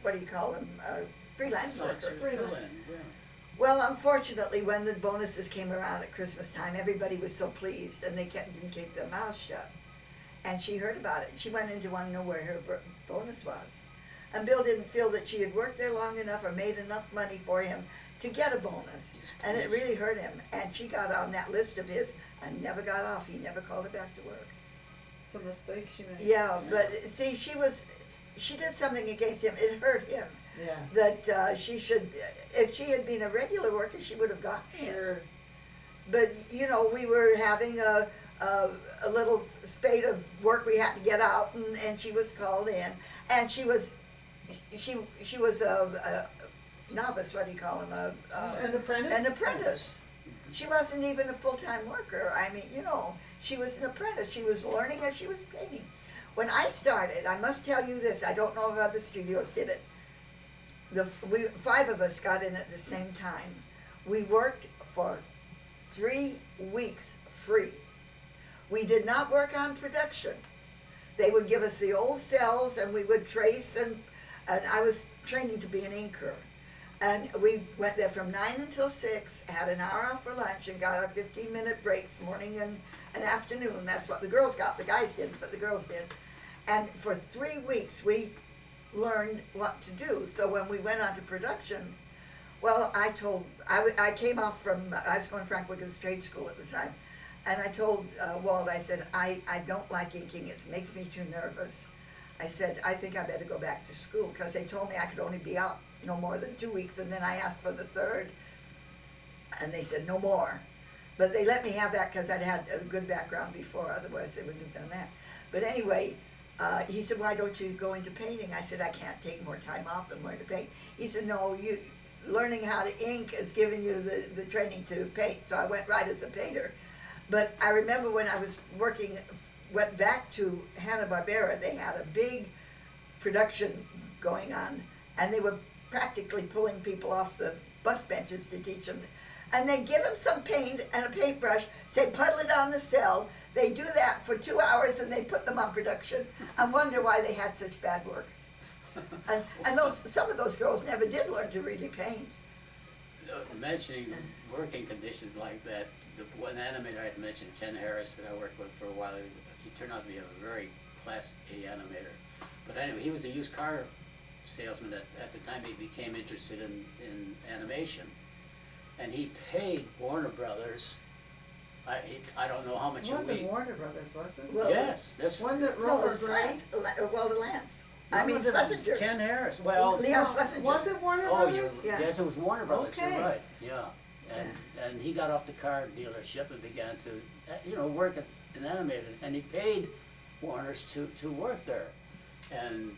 what do you call him, a freelance worker. Fill in, yeah. Well, unfortunately, when the bonuses came around at Christmas time, everybody was so pleased, and they didn't keep their mouths shut. And she heard about it. She went in to want to know where her bonus was. And Bill didn't feel that she had worked there long enough or made enough money for him to get a bonus. And it really hurt him. And she got on that list of his and never got off. He never called her back to work. It's a mistake she made. Yeah, but see, she did something against him. It hurt him. Yeah. That she should, if she had been a regular worker, she would have gotten it. Sure. But, you know, we were having a little spate of work we had to get out, and she was called in. And she was a novice, what do you call him? An apprentice? An apprentice. She wasn't even a full-time worker. I mean, you know, she was an apprentice. She was learning as she was painting. When I started, I must tell you this, I don't know if other studios did it. 5 of us got in at the same time. We worked for 3 weeks free. We did not work on production. They would give us the old cells and we would trace, and I was training to be an inker. And we went there from 9 until 6, had an hour off for lunch, and got our 15-minute breaks morning and afternoon. That's what the girls got. The guys didn't, but the girls did. And for 3 weeks, we learned what to do. So when we went on to production, well, I came off from, I was going to Frank Wiggins Trade School at the time, and I told Walt, I said, I don't like inking, it makes me too nervous. I said, I think I better go back to school, because they told me I could only be out no more than 2 weeks, and then I asked for the 3rd, and they said no more. But they let me have that because I'd had a good background before, otherwise they wouldn't have done that. But anyway, he said, why don't you go into painting? I said, I can't take more time off than learn to paint. He said, no, learning how to ink is giving you the training to paint. So I went right as a painter. But I remember when I was went back to Hanna-Barbera, they had a big production going on, and they were practically pulling people off the bus benches to teach them. And they give them some paint and a paintbrush, say puddle it on the cell. They do that for 2 hours and they put them on production and wonder why they had such bad work. And some of those girls never did learn to really paint. Mentioning working conditions like that, the one animator I had mentioned, Ken Harris, that I worked with for a while, he turned out to be a very class A animator. But anyway, he was a used car salesman at the time he became interested in animation. And he paid Warner Brothers, I don't know how much It a wasn't week. Warner Brothers, was it? Well, Yes, this One that No, wrote it her was great? Walter Lance. I mean, Was it Schlesinger. Ken Harris. Well, Leon Schlesinger. Was it Warner oh, Brothers? Yeah. yes, it was Warner Brothers. Okay. You're right. Yeah, and he got off the car dealership and began to, work at an animator, and he paid Warner's to work there. And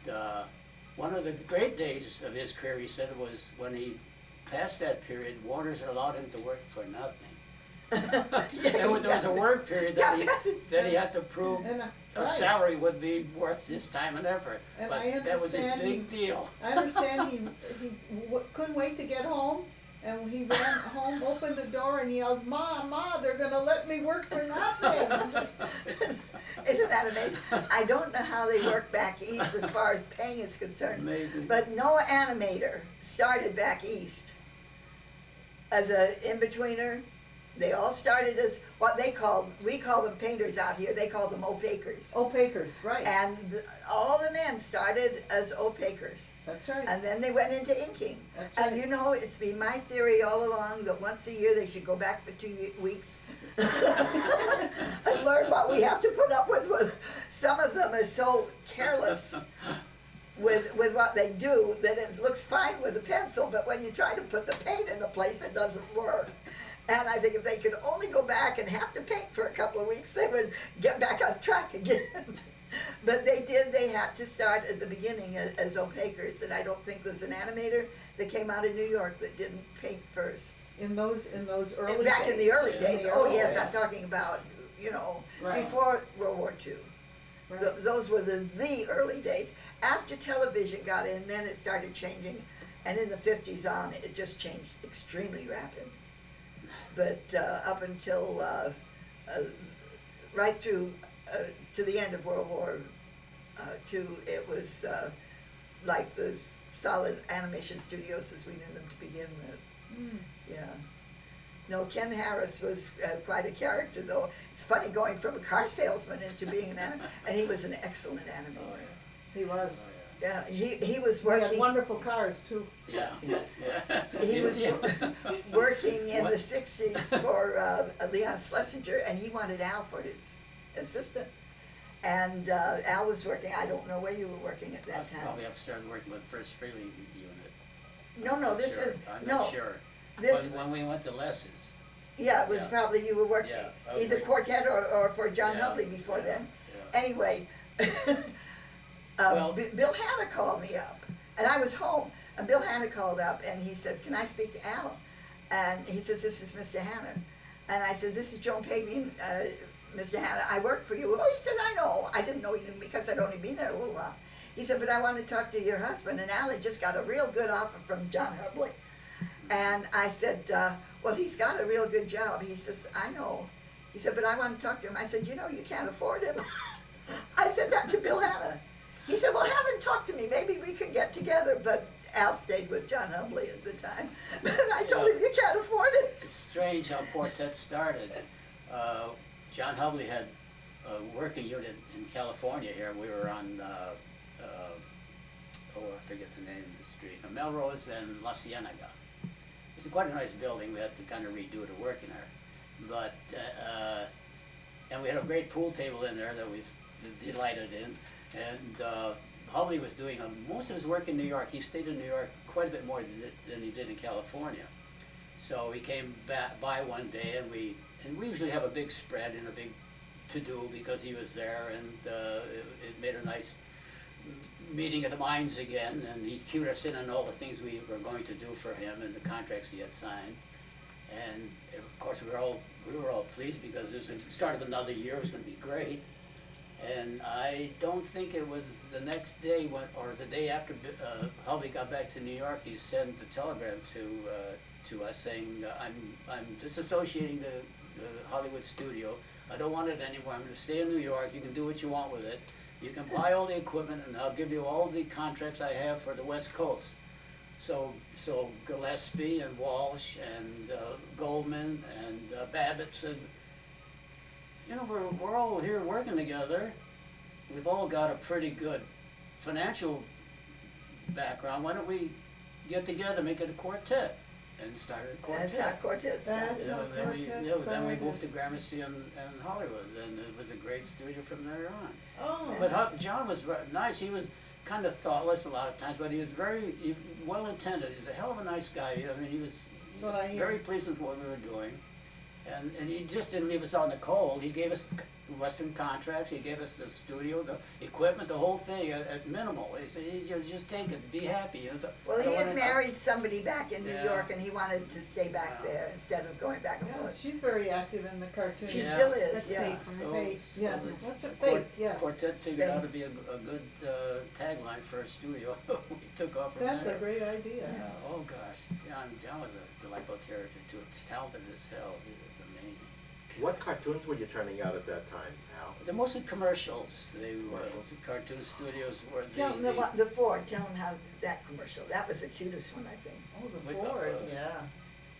one of the great days of his career, he said, was when he passed that period. Warner's allowed him to work for nothing. There was a work period that he had to prove And, a right. salary would be worth his time and effort. And But I that was his understand big deal. I understand he couldn't wait to get home, and he ran home, opened the door, and yelled, "Ma, Ma, they're gonna let me work for nothing." Isn't that amazing? I don't know how they work back east as far as paying is concerned, Amazing. but no animator started back east as a in-betweener. They all started as what we call them painters out here, they call them opakers. Opakers, right. And all the men started as opakers. That's right. And then they went into inking. That's And right. it's been my theory all along that once a year they should go back for 2 weeks I've learned what we have to put up with. Some of them are so careless with what they do that it looks fine with a pencil, but when you try to put the paint in the place, it doesn't work. And I think if they could only go back and have to paint for a couple of weeks, they would get back on track again. But they had to start at the beginning as opaquers, and I don't think there's an animator that came out of New York that didn't paint first. In those early Back in the early Yeah. days, In the oh early yes, days. I'm talking about, Right. before World War II. Right. Those were the early days. After television got in, then it started changing, and in the 50s on, it just changed extremely rapid. But up until right through to the end of World War II, it was like the solid animation studios as we knew them to begin with. Mm. Yeah. No, Ken Harris was quite a character, though. It's funny going from a car salesman into being an animator, and he was an excellent animator. He was. Oh, Yeah, he was We had working. wonderful cars too. yeah. Yeah. Yeah. He was Yeah. working in What? the 60s for Leon Schlesinger, and he wanted Al for his assistant. And Al was working, I don't know where you were working at that time. Probably upstairs working with First Freely unit. No, no, Not this sure. is, I'm no, not sure. this, When we went to Les's. yeah, it was Yeah. probably you were working, Yeah, I was either working- quartet or for John Yeah, Hubley before yeah, then. yeah. Anyway, Well- Bill Hanna called me up, and I was home, and Bill Hanna called up, and he said, "Can I speak to Al?" And he says, "This is Mr. Hanna." And I said, "This is Joan Pabian, Mr. Hanna, I work for you." "Oh," he said, "I know." I didn't know he knew me because I'd only been there a little while. He said, "But I want to talk to your husband." And Al had just got a real good offer from John Hubley. And I said, "Well, he's got a real good job." He says, "I know." He said, "But I want to talk to him." I said, "You know, you can't afford him." I said that to Bill Hanna. He said, "Well, have him talk to me. Maybe we could get together." But Al stayed with John Hubley at the time. And I told him, "You can't afford it." It's strange how quartet started. John Hubley had a working unit in California here. We were on, I forget the name of the street, Melrose and La Cienega. It's quite a nice building. We had to kind of redo the work in there. But, and we had a great pool table in there that we delighted in. And Hubley was doing most of his work in New York. He stayed in New York quite a bit more than he did in California. So he came by one day, and we usually have a big spread and a big to-do because he was there, and it made a nice meeting of the minds again, and he cued us in on all the things we were going to do for him and the contracts he had signed. And of course, we were all pleased because this was the start of another year. It was going to be great. And I don't think it was the next day or the day after Hubley got back to New York, he sent a telegram to us saying, I'm disassociating the Hollywood studio. I don't want it anymore. I'm going to stay in New York. You can do what you want with it. You can buy all the equipment, and I'll give you all the contracts I have for the West Coast. So Gillespie and Walsh and Goldman and Babbitt said, you know, we're all here working together. We've all got a pretty good financial background. Why don't we get together, make it a quartet, and start a quartet? That's how quartet started. That's You know, how then we quartet moved to started. Gramercy and Hollywood, and it was a great studio from there on. Oh. But John was nice. He was kind of thoughtless a lot of times, but he was very well intended. He's a hell of a nice guy. I mean, he was That's what I hear. very pleased with what we were doing. And he just didn't leave us out in the cold. He gave us Western contracts. He gave us the studio, the equipment, the whole thing at minimal. He said, "You just take it, be happy." You know, Well, I he don't had wanna- married somebody back in New Yeah. York, and he wanted to stay back Yeah. there instead of going back and Yeah, forth. she's very active in the cartoon. She Yeah. still is, That's yeah. fake from So- Fate, yeah, so the what's it, Fate, yes. Quartet figured out to be a good tagline for a studio. We took off from That's there. a great idea. Yeah, oh gosh, John was a delightful character too. He's talented as hell. He was amazing. What cartoons were you turning out at that time, Al? They're mostly commercials. They were Commercials. cartoon studios were Tell them the Ford, tell them how that commercial, that was the cutest one, I think. Oh, the Wait, Ford, uh,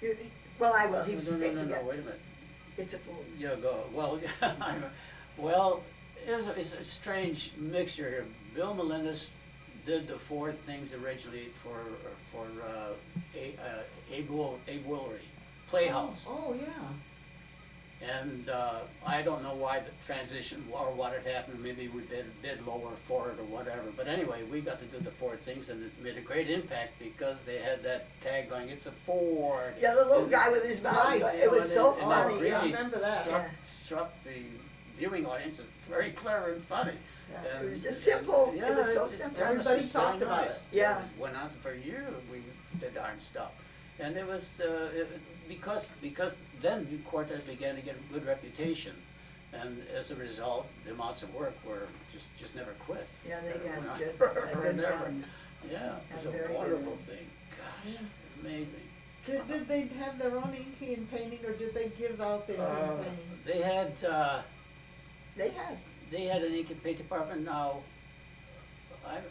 yeah. Well, I will, he was no, great no, to no, get. wait a minute. It's a Ford. Yeah, go. Well, well, it's a strange mixture here. Bill Melendez did the Ford things originally for Abe Woolery, Playhouse. Oh, yeah. And I don't know why the transition or what had happened. Maybe we bid lower for it or whatever. But anyway, we got to do the Ford things, and it made a great impact because they had that tag going, "It's a Ford." Yeah, the little guy with his mouth, Right. it was so And funny, it yeah. really I remember that. Struck, Yeah. struck the viewing audience as very clever and funny. Yeah. And- It was just simple. and, It was so it simple. promised Everybody us very talked about nice. it. Yeah. Went on for a year, we did darn stuff. And it was, because then the quartet began to get a good reputation. And as a result, the amounts of work were just never quit. Yeah, they got Went on good, forever a good and ever. run. Yeah, Had it was very a good wonderful run. thing. Gosh, Yeah. amazing. Did they have their own inking and painting, or did they give out the inking and painting? They had, They had, they had an ink and paint department now.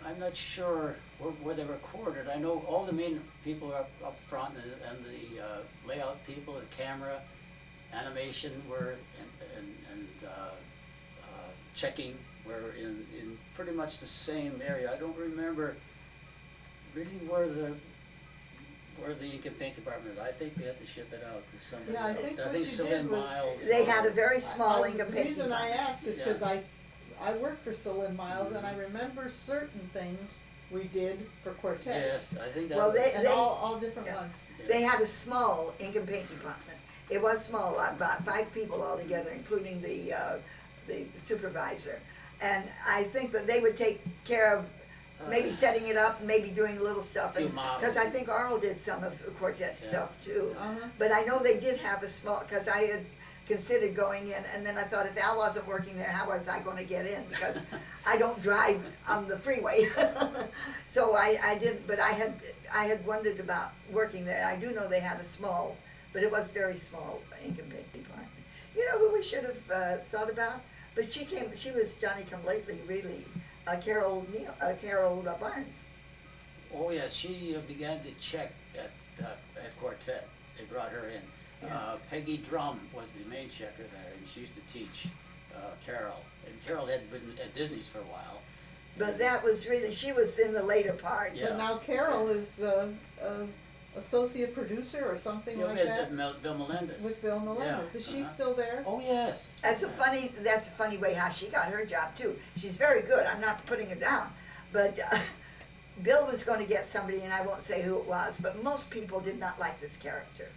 I'm not sure where they were quartered. I know all the main people are up front, and the layout people, the camera, animation were, and checking were in pretty much the same area. I don't remember really where the ink and paint department is. I think we had to ship it out to somebody Yeah, I else. think what you Celine did was- Miles. they had a very small ink and The paint reason I department. ask is because I worked for Celine Miles, and I remember certain things we did for quartet. Yes, I think that Well, was. And all different Yeah. ones. They had a small ink and paint department. It was small, about 5 people altogether, including the supervisor. And I think that they would take care of maybe setting it up, maybe doing a little stuff. Few And models. because I think Arnold did some of quartet Yeah. stuff too. Uh-huh. But I know they did have a small, because I had considered going in, and then I thought if Al wasn't working there, how was I gonna get in? Because I don't drive on the freeway. So I didn't, but I had wondered about working there. I do know they had a small, but it was very small ink and paint department. You know who we should have thought about? But she was Johnny Come Lately, really, Carol Barnes. Oh, yes, she began to check at Quartet. They brought her in. Yeah. Peggy Drum was the main checker there, and she used to teach Carol. And Carol had been at Disney's for a while. But that was really, she was in the later part. Yeah. But now Carol is associate producer or something Yeah, like with that Bill Melendez. with Bill Melendez. Yeah, Is she uh-huh. still there? Oh, yes. That's a funny way how she got her job too. She's very good, I'm not putting her down. But Bill was gonna get somebody, and I won't say who it was, but most people did not like this character.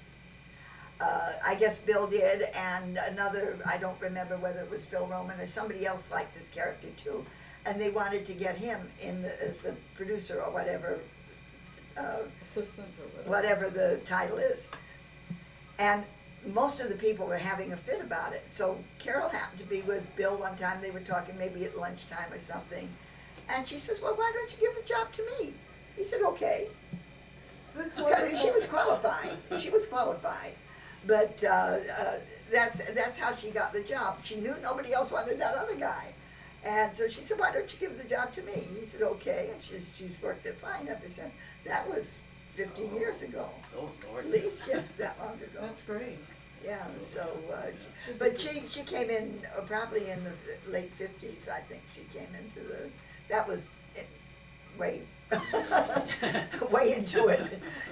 I guess Bill did, and another, I don't remember whether it was Phil Roman or somebody else liked this character too. And they wanted to get him as the producer or whatever, Assistant or whatever. whatever the title is. And most of the people were having a fit about it. So Carol happened to be with Bill one time, they were talking maybe at lunchtime or something. And she says, well, why don't you give the job to me? He said, okay. Because she was qualified, But that's how she got the job. She knew nobody else wanted that other guy. And so she said, why don't you give the job to me? He said, okay, and she's worked it fine ever since. That was 15 years ago, Oh, Lord. at least, yeah, that long ago. That's great. Yeah, so, She's a but good- she came in probably in the late 50s, I think she came into that was way, way into it.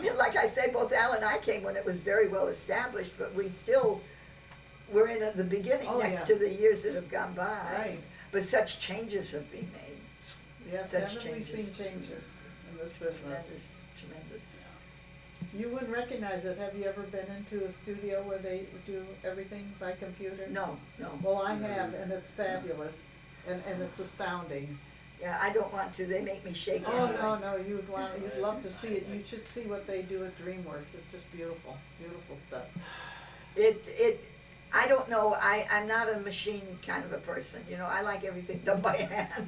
And like I say, both Al and I came when it was very well established, but we still were in at the beginning Oh, next yeah. to the years that have gone by. Right. But such changes have been made, Yes, Such haven't we changes. seen changes in this business? tremendous. You wouldn't recognize it. Have you ever been into a studio where they do everything by computer? No, Well, I have, and it's fabulous, and it's astounding. yeah, I don't want to, they make me shake Oh, anyway. no, you'd love to see it. You should see what they do at DreamWorks. It's just beautiful, beautiful stuff. I don't know, I'm not a machine kind of a person, you know, I like everything done by hand.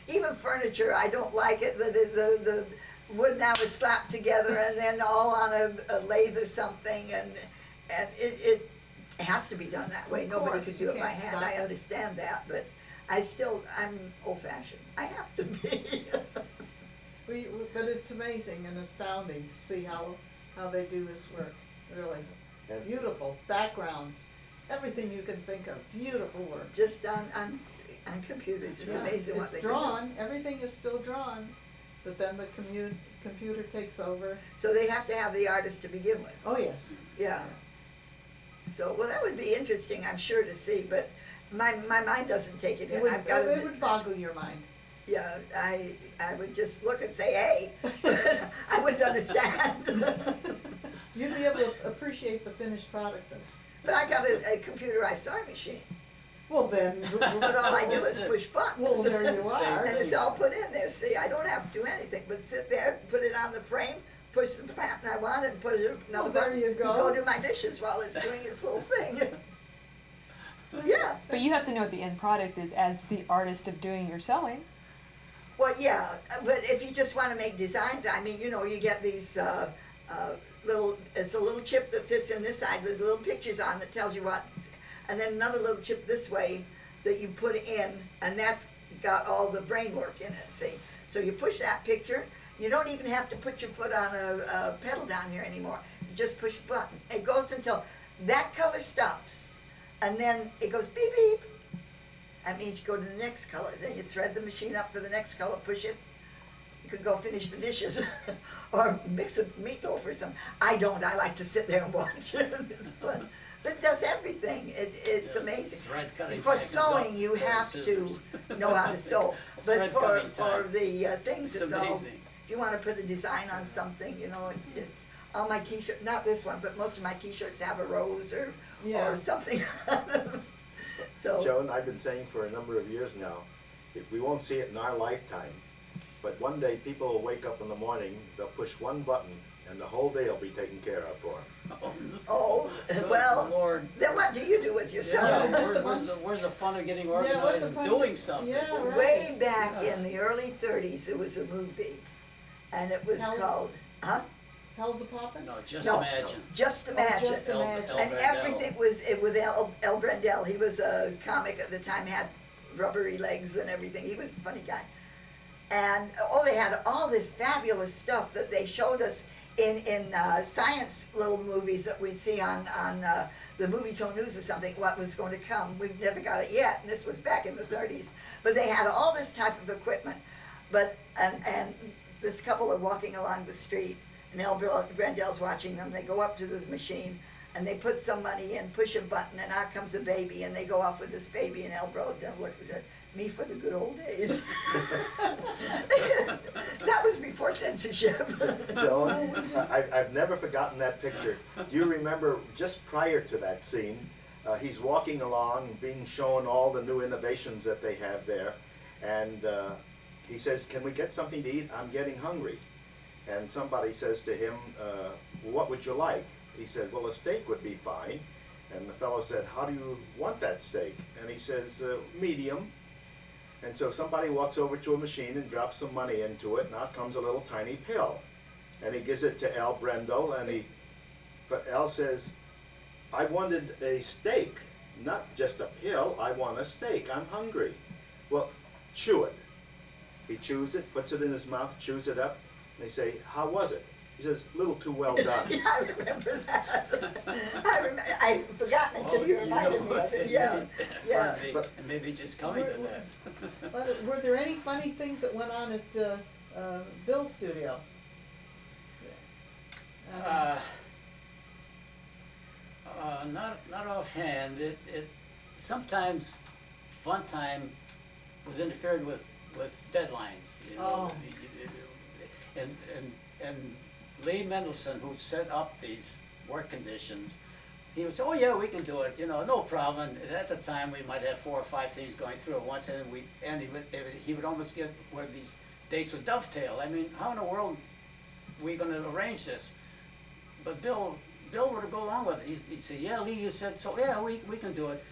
Even furniture, I don't like it, the wood now is slapped together and then all on a lathe or something, and it has to be done that way, Of nobody course, could do you it by can't hand, stop I it. understand that, but I'm old fashioned, I have to be. But it's amazing and astounding to see how they do this work, really. And- Beautiful backgrounds, everything you can think of, beautiful work. Just on computers, it's Yeah, amazing what it's they can do. drawn, everything is still drawn, but then the computer takes over. So they have to have the artist to begin with, Oh, yes. yeah. So, well, that would be interesting, I'm sure, to see, but my mind doesn't take it It in. would, I've got it would boggle your mind. yeah, I would just look and say, hey, I wouldn't understand. You'd be able to appreciate the finished product then. But I got a computerized sewing machine, Well then. but all I do is push buttons. Well, there you are. And it's all put in there, see, I don't have to do anything but sit there, put it on the frame, push the button I want and put it another Well, there button. you go. Go do my dishes while it's doing its little thing. Yeah. But you have to know what the end product is as the artist of doing your sewing. Well, yeah, but if you just wanna make designs, I mean, you know, you get these, little, it's a little chip that fits in this side with little pictures on that tells you what, and then another little chip this way that you put in, and that's got all the brain work in it, see? So you push that picture, you don't even have to put your foot on a pedal down here anymore. You just push a button. It goes until that color stops, and then it goes beep beep. That means you go to the next color. Then you thread the machine up for the next color, push it. You could go finish the dishes or mix a meatloaf or something. I don't. I like to sit there and watch it. It's fun. But it does everything. It's amazing. Thread cutting For time is sewing, up. you Thread have to scissors. know how to sew. But Thread for cutting time. the things, It's it's all, amazing. if you want to put a design on something, you know, all my t-shirts, not this one, but most of my t-shirts have a rose or Yeah. something on them. So, Joan, I've been saying for a number of years now, we won't see it in our lifetime, but one day people will wake up in the morning, they'll push one button, and the whole day will be taken care of for them. oh, Good well, Lord. then what do you do with your Yeah, sewing? just a where's bunch- where's the fun of getting Yeah, what's organized a and bunch doing of- something? yeah, right. Way back Yeah. in the early 30s, there was a movie, and it was Hell- called, huh? Hell's a poppin'? No, just No. imagine. Just Imagine. Just Imagine. El And Brandel. everything was with L. Brandel. He was a comic at the time, had rubbery legs and everything. He was a funny guy. And they had all this fabulous stuff that they showed us in science little movies that we'd see on the Movie Told News or something, what was going to come. We've never got it yet, and this was back in the 30s. But they had all this type of equipment. But, and this couple are walking along the street, and L. Brandel's watching them. They go up to the machine, and they put some money in, push a button, and out comes a baby, and they go off with this baby, and L. Brandel looks and says, me for the good old days. That was before censorship. Joan, I've never forgotten that picture. Do you remember just prior to that scene, he's walking along, being shown all the new innovations that they have there, and he says, can we get something to eat? I'm getting hungry. And somebody says to him, what would you like? He said, well, a steak would be fine. And the fellow said, how do you want that steak? And he says, medium. And so somebody walks over to a machine and drops some money into it, and out comes a little tiny pill. And he gives it to Al Brendel, but Al says, I wanted a steak, not just a pill, I want a steak, I'm hungry. Well, chew it. He chews it, puts it in his mouth, chews it up. They say, how was it? He says, a little too well done. Yeah, I remember that. I'd forgotten until you reminded me of it, yeah, yeah. But maybe just coming to that. But were there any funny things that went on at Bill's studio? Not offhand. It sometimes fun time was interfered with deadlines. You know, Oh. and Lee Mendelson, who set up these work conditions, he would say, "Oh yeah, we can do it. You know, no problem." And at the time, we might have 4 or 5 things going through at once, and he would almost get where these dates would dovetail. I mean, how in the world are we going to arrange this? But Bill would go along with it. He'd say, "Yeah, Lee, you said so. Yeah, we can do it."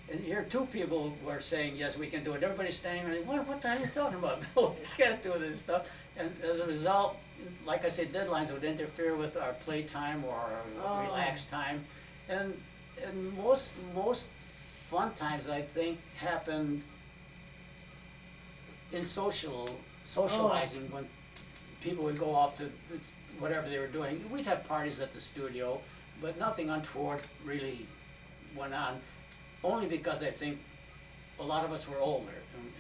And here, 2 people were saying, "Yes, we can do it." Everybody's standing there, what the hell are you talking about, Bill? We can't do this stuff. And as a result, like I said, deadlines would interfere with our playtime or our relaxed time. And most fun times, I think, happen in socializing when people would go off to whatever they were doing. We'd have parties at the studio, but nothing untoward really went on. Only because I think a lot of us were older,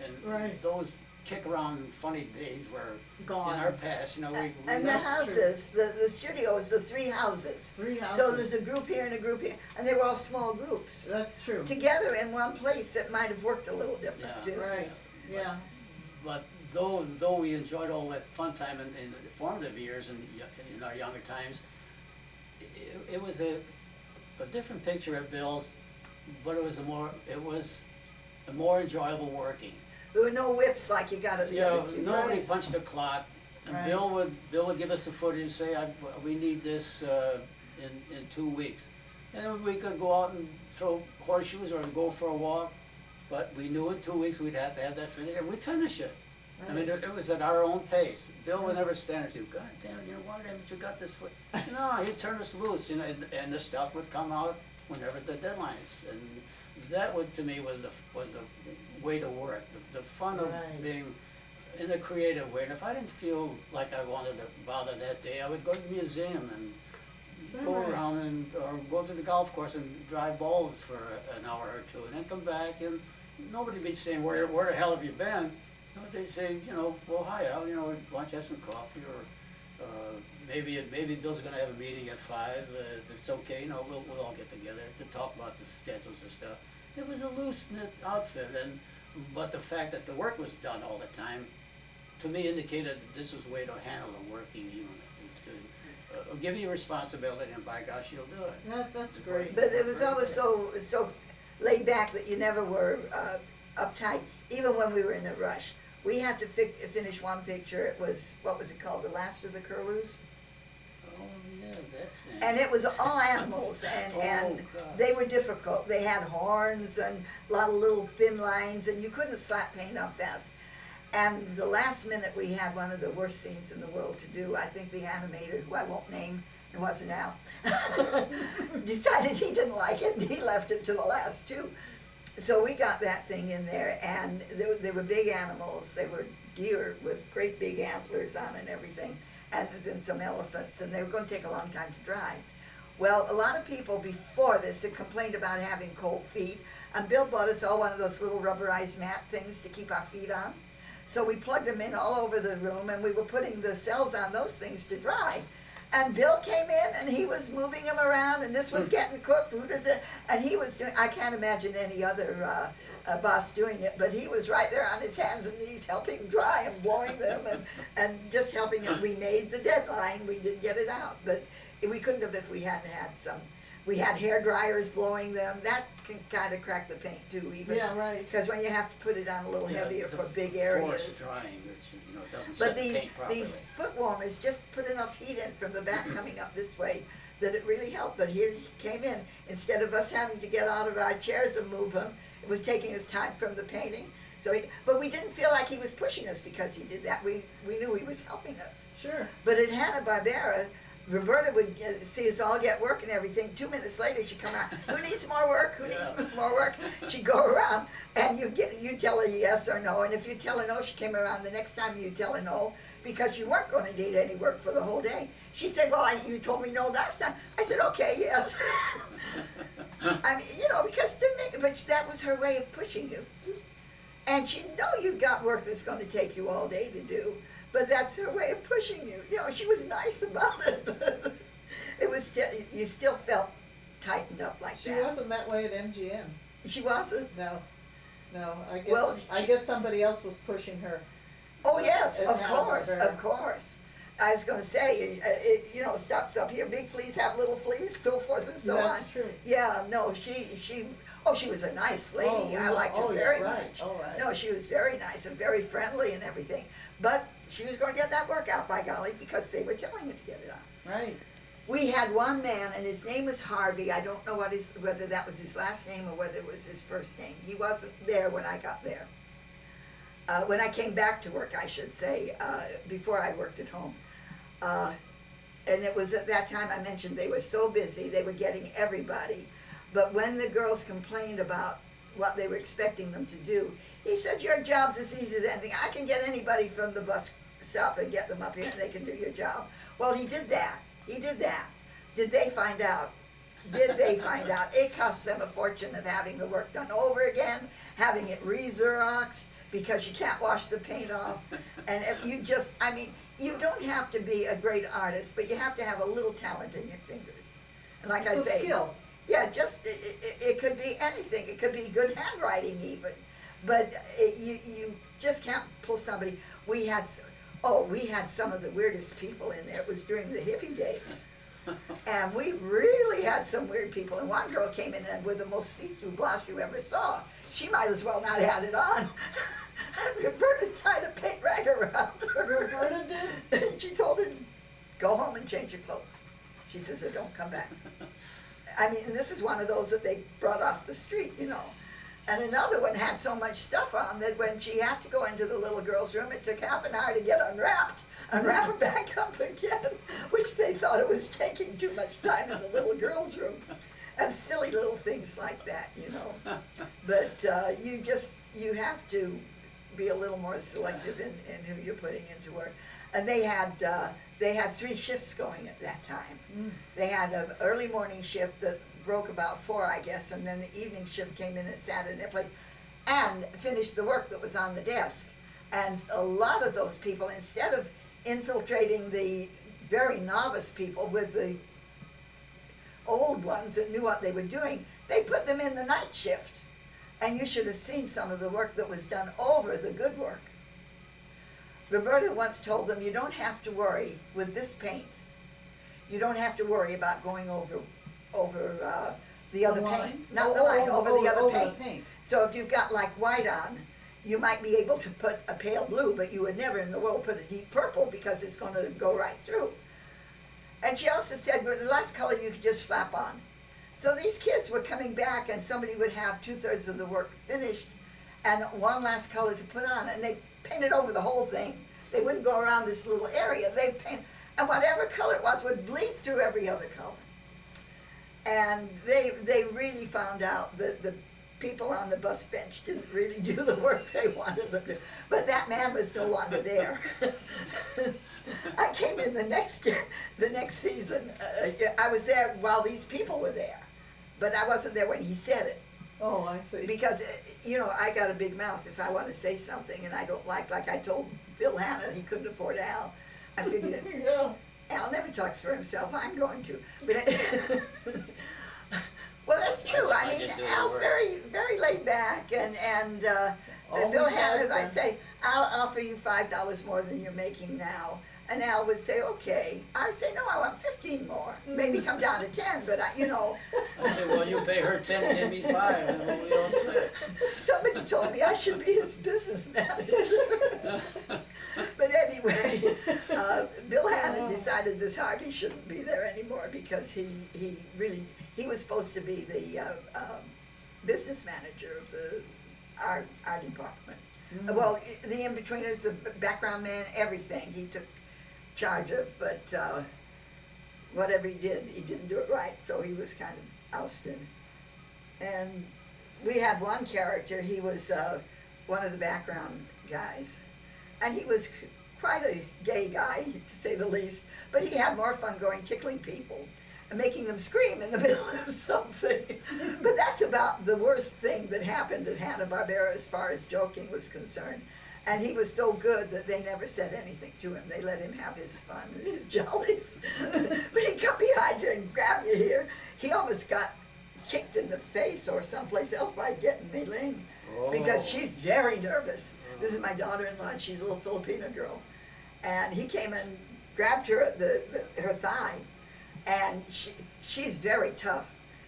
and Right. those kick around funny days where Gone. in our past, you know, we And the That's houses, the studios, the 3 houses. Three houses. So there's a group here and a group here, and they were all small groups. That's true. Together in one place, that might have worked a little different Yeah. too. Right, yeah. But though we enjoyed all that fun time in the formative years and in our younger times, it was a different picture at Bill's, but it was a more enjoyable working. There were no whips like you got at the You know, other studios. nobody punched a clock, and Right. Bill would give us the footage and say, we need this in 2 weeks. And then we could go out and throw horseshoes or go for a walk, but we knew in 2 weeks we'd have to have that finished, and we'd finish it. I mean, it was at our own pace. Bill would never stand there and say, God damn, you know, why haven't you got this foot? No, he'd turn us loose, you know, and the stuff would come out whenever the deadlines. And that to me was the way to work, the fun of Right. being in a creative way. And if I didn't feel like I wanted to bother that day, I would go to the museum and that go right? around or go to the golf course and drive balls for an hour or two, and then come back, and nobody would be saying, where the hell have you been? You know, they'd say, you know, well, hi, Al, you know, why don't you have some coffee, or maybe Bill's gonna have a meeting at 5, if it's okay, you know, we'll all get together to talk about the schedules or stuff. It was a loose-knit outfit, but the fact that the work was done all the time, to me, indicated that this was a way to handle a working unit, to give you responsibility, and by gosh, you'll do it. That's great. But it was always so laid back that you never were uptight, even when we were in a rush. We had to finish one picture. It was, what was it called, The Last of the Curlews? Oh, yeah, that's it. And it was all animals, and gosh. they were difficult. They had horns and a lot of little thin lines, and you couldn't slap paint on fast. And the last minute, we had one of the worst scenes in the world to do. I think the animator, who I won't name, it wasn't Al, decided he didn't like it, and he left it to the last two. So we got that thing in there, and they were big animals. They were deer with great big antlers on and everything, and then some elephants, and they were going to take a long time to dry. Well, a lot of people before this had complained about having cold feet, and Bill bought us all one of those little rubberized mat things to keep our feet on. So we plugged them in all over the room, and we were putting the cells on those things to dry. And Bill came in, and he was moving them around, and this one's getting cooked, who does it? And he was doing, I can't imagine any other boss doing it, but he was right there on his hands and knees helping dry and blowing them and just helping it. We made the deadline, we did get it out, but we couldn't have if we hadn't had some. We had hair dryers blowing them. That can kind of crack the paint too, even. Yeah, right. Because when you have to put it on a little Yeah, heavier it's a for big forced areas. drying, which is, you know, doesn't set But the paint properly. these foot warmers just put enough heat in from the back coming up this way that it really helped. But here he came in, instead of us having to get out of our chairs and move him, it was taking us time from the painting. But we didn't feel like he was pushing us because he did that. We knew he was helping us. Sure. But at Hanna-Barbera, Roberta would see us all get work and everything. 2 minutes later, she'd come around. Who needs more work? Who needs more work? She'd go around, and you'd tell her yes or no. And if you tell her no, she came around the next time. You'd tell her no because you weren't going to need any work for the whole day. She said, "Well, you told me no last time." I said, "Okay, yes." I mean, you know, because but that was her way of pushing you. And she know you got work that's going to take you all day to do. But that's her way of pushing you. You know, she was nice about it. But it was still, you still felt tightened up like She that. wasn't that way at MGM. She wasn't. No. I guess, Well, I guess somebody else was pushing her. Oh yes, At of course, Hanna-Barbera. of course. I was going to say, you know, stops up here. Big fleas have little fleas, so forth and so on. That's true. Yeah, no, she was a nice lady. Oh, I liked her oh, yeah, very right, much. oh, right. No, she was very nice and very friendly and everything. But she was going to get that work out, by golly, because they were telling her to get it out. Right. We had one man, and his name was Harvey. I don't know whether that was his last name or whether it was his first name. He wasn't there when I got there. When I came back to work, I should say, before I worked at home. And it was at that time I mentioned they were so busy, they were getting everybody. But when the girls complained about what they were expecting them to do, he said, "Your job's as easy as anything. I can get anybody from the bus stop and get them up here and they can do your job." Well, he did that. He did that. Did they find out? Did they find out? It cost them a fortune of having the work done over again, having it re-Xeroxed, because you can't wash the paint off. And if you just, I mean, you don't have to be a great artist, but you have to have a little talent in your fingers. And like I It's a say, skill. yeah, just, it could be anything. It could be good handwriting even. But you just can't pull somebody. We had some of the weirdest people in there. It was during the hippie days. And we really had some weird people. And one girl came in and with the most see-through blouse you ever saw. She might as well not have it on. And Roberta tied a paint rag around her. Roberta did? And she told her, go home and change your clothes. She says, so don't come back. I mean, and this is one of those that they brought off the street, you know. And another one had so much stuff on that when she had to go into the little girl's room, it took half an hour to get unwrapped, unwrap it back up again, which they thought it was taking too much time in the little girl's room. And silly little things like that, you know. But you have to be a little more selective in who you're putting into work. And they had 3 shifts going at that time. They had an early morning shift that broke about 4, I guess, and then the evening shift came in and sat in their place and finished the work that was on the desk. And a lot of those people, instead of infiltrating the very novice people with the old ones that knew what they were doing, they put them in the night shift. And you should have seen some of the work that was done over the good work. Roberta once told them, you don't have to worry with this paint. You don't have to worry about going over the other paint. Not the line, over the other paint. So if you've got like white on, you might be able to put a pale blue, but you would never in the world put a deep purple because it's going to go right through. And she also said, well, the last color you could just slap on. So these kids were coming back and somebody would have 2/3 of the work finished and one last color to put on, and they painted over the whole thing. They wouldn't go around this little area. They paint, and whatever color it was would bleed through every other color. And they really found out that the people on the bus bench didn't really do the work they wanted them to. But that man was no longer there. I came in the next season. I was there while these people were there, but I wasn't there when he said it. Oh, I see. Because, you know, I got a big mouth if I want to say something and I don't like I told Bill Hanna he couldn't afford Al. I figured, Yeah. Al never talks for himself, I'm going to. But well, that's true. I mean, Al's very, very laid back, and Bill Hanna, as I say, I'll offer you $5 more than you're making now. And Al would say, okay. I would say, no, I want 15 more. Maybe come down to 10, but you know. I say, well, you pay her 10, give me 5, and then we all split. Somebody told me I should be his business manager. But anyway, Bill Hanna decided this Harvey shouldn't be there anymore because he was supposed to be the business manager of our department. Well, the in-betweeners, the background man, everything he took charge of, but whatever he didn't do it right, so he was kind of ousted. And we had one character, he was one of the background guys, and he was quite a gay guy, to say the least, but he had more fun going tickling people and making them scream in the middle of something. But that's about the worst thing that happened at Hanna-Barbera as far as joking was concerned. And he was so good that they never said anything to him. They let him have his fun and his jollies. But he'd come behind you and grab you here. He almost got kicked in the face or someplace else by getting Mei-Ling, because she's very nervous. This is my daughter-in-law, and she's a little Filipino girl. And he came and grabbed her at her thigh. And she's very tough.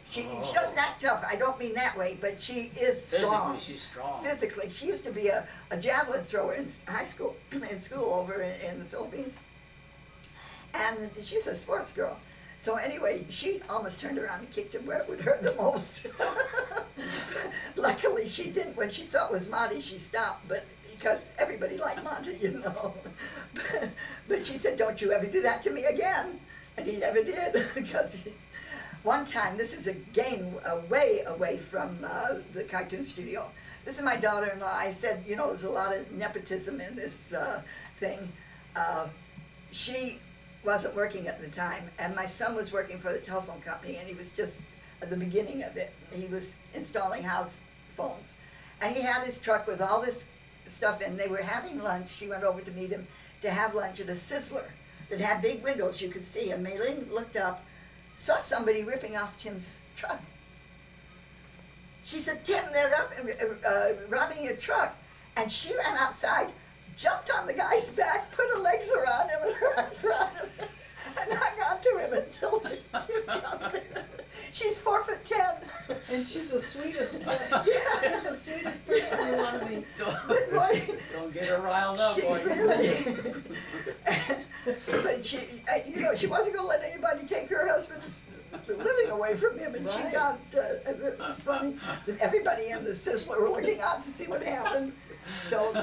She doesn't act tough, I don't mean that way, but she is strong. Physically, she's strong. Physically. She used to be a javelin thrower in high school, in school over in the Philippines. And she's a sports girl. So anyway, she almost turned around and kicked him where it would hurt the most. Luckily she didn't. When she saw it was Monty, she stopped, but because everybody liked Monty, you know. But she said, don't you ever do that to me again. And he never did, because one time, this is again way away from the cartoon studio. This is my daughter-in-law. I said, you know, there's a lot of nepotism in this thing. She wasn't working at the time, and my son was working for the telephone company, and he was just at the beginning of it. He was installing house phones. And he had his truck with all this stuff in. They were having lunch. She went over to meet him to have lunch at a Sizzler that had big windows you could see. And Maylene looked up, saw somebody ripping off Tim's truck. She said, Tim, they're robbing your truck. And she ran outside, jumped on the guy's back, put her legs around him and her arms around him, and hung on to him until Tim got there. She's 4'10". And she's the sweetest, Yeah. she's the sweetest person you want to meet. But boy, Don't get her riled up, she boy. really, but she, you know, she wasn't gonna let anybody take her husband's living away from him, and she Right. got, it was funny, that everybody in the Sizzler were looking out to see what happened. So,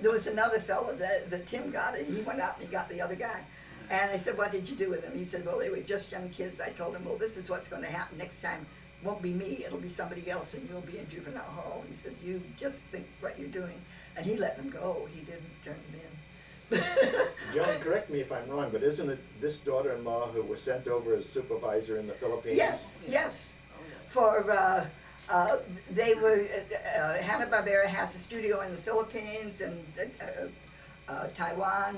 there was another fellow that Tim got, and he went out and he got the other guy. And I said, what did you do with them? He said, well, they were just young kids. I told him, well, this is what's gonna happen next time. Won't be me, it'll be somebody else, and you'll be in juvenile hall. He says, you just think what you're doing. And he let them go, he didn't turn them in. Joan, correct me if I'm wrong, but isn't it this daughter-in-law who was sent over as supervisor in the Philippines? Yes, yes. For, they were, Hanna-Barbera has a studio in the Philippines and Taiwan,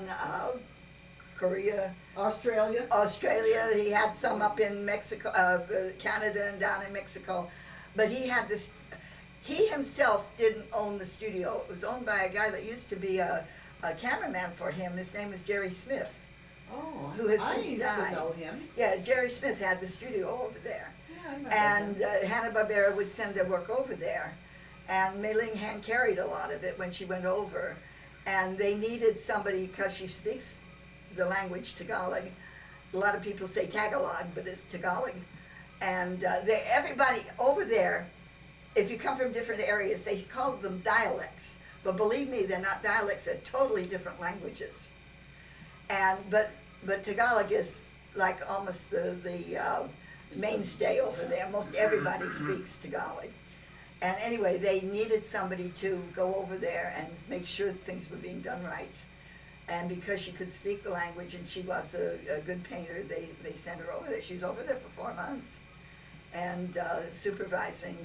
Korea, Australia. Australia. He had some up in Mexico, Canada and down in Mexico. But he had this, he himself didn't own the studio. It was owned by a guy that used to be a cameraman for him. His name was Jerry Smith. Oh, Who has I since used died. to know him. Yeah, Jerry Smith had the studio over there. Yeah, I remember And him. Hanna-Barbera would send their work over there. And Mei Ling hand carried a lot of it when she went over. And they needed somebody, because she speaks the language Tagalog. A lot of people say Tagalog, but it's Tagalog. And everybody over there, if you come from different areas, they called them dialects. But believe me, they're not dialects, they're totally different languages. And, but Tagalog is like almost the mainstay over there. Most everybody speaks Tagalog. And anyway, they needed somebody to go over there and make sure that things were being done right. And because she could speak the language and she was a good painter, they sent her over there. She's over there for 4 months and supervising.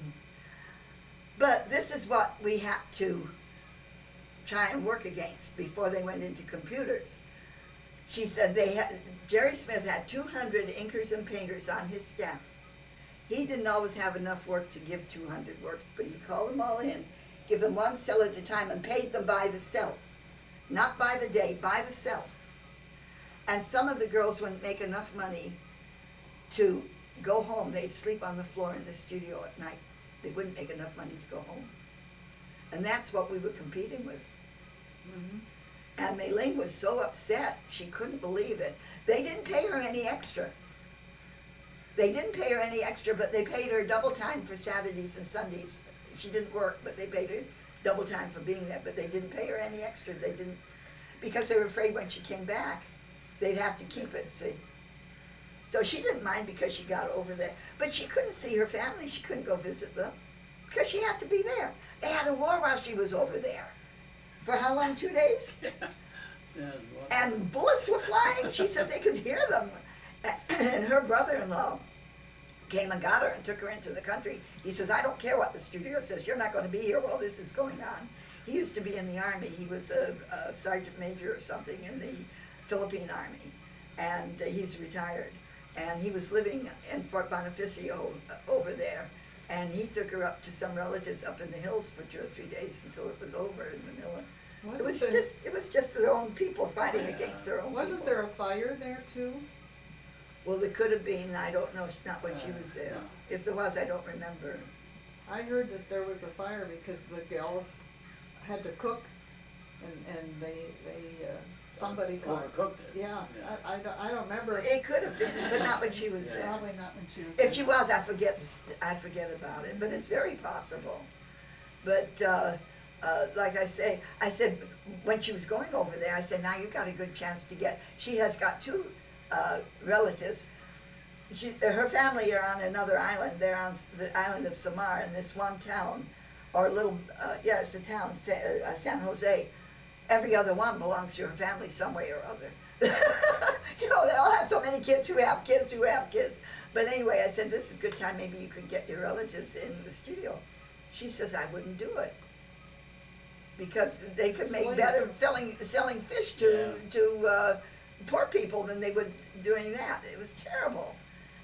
But this is what we had to try and work against before they went into computers. She said Jerry Smith had 200 inkers and painters on his staff. He didn't always have enough work to give 200 works, but he called them all in, give them one cell at a time, and paid them by the cell. Not by the day, by the cell. And some of the girls wouldn't make enough money to go home. They'd sleep on the floor in the studio at night. They wouldn't make enough money to go home. And that's what we were competing with. Mhm. And Mei Ling was so upset, she couldn't believe it. They didn't pay her any extra. They didn't pay her any extra, but they paid her double time for Saturdays and Sundays. She didn't work, but they paid her double time for being there, but they didn't pay her any extra. They didn't, because they were afraid when she came back, they'd have to keep it, see. So she didn't mind because she got over there. But she couldn't see her family. She couldn't go visit them because she had to be there. They had a war while she was over there. For how long, 2 days? Yeah, well, And bullets were flying. She said they could hear them. And her brother-in-law came and got her and took her into the country. He says, I don't care what the studio says. You're not going to be here while this is going on. He used to be in the Army. He was a sergeant major or something in the Philippine Army. And he's retired. And he was living in Fort Bonifacio over there. And he took her up to some relatives up in the hills for 2 or 3 days until it was over in Manila. It was just their own people fighting against their own people. Wasn't there a fire there too? Well, there could have been, I don't know, not when she was there. no. If there was, I don't remember. I heard that there was a fire because the gals had to cook and somebody got. Overcooked it. Yeah, Yeah. I don't remember. It could have been, but not when she was there. Probably not when she was. If there. she was, I forget about it, but it's very possible. But, like I said, when she was going over there, I said, now you've got a good chance to she has got 2 relatives. Her family are on another island. They're on the island of Samar in this one town, or little, it's a town, San Jose. Every other one belongs to her family some way or other. You know, they all have so many kids who have kids who have kids. But anyway, I said, this is a good time. Maybe you could get your relatives in the studio. She says, I wouldn't do it. because they could make Slave. better selling fish to poor people than they would doing that. It was terrible.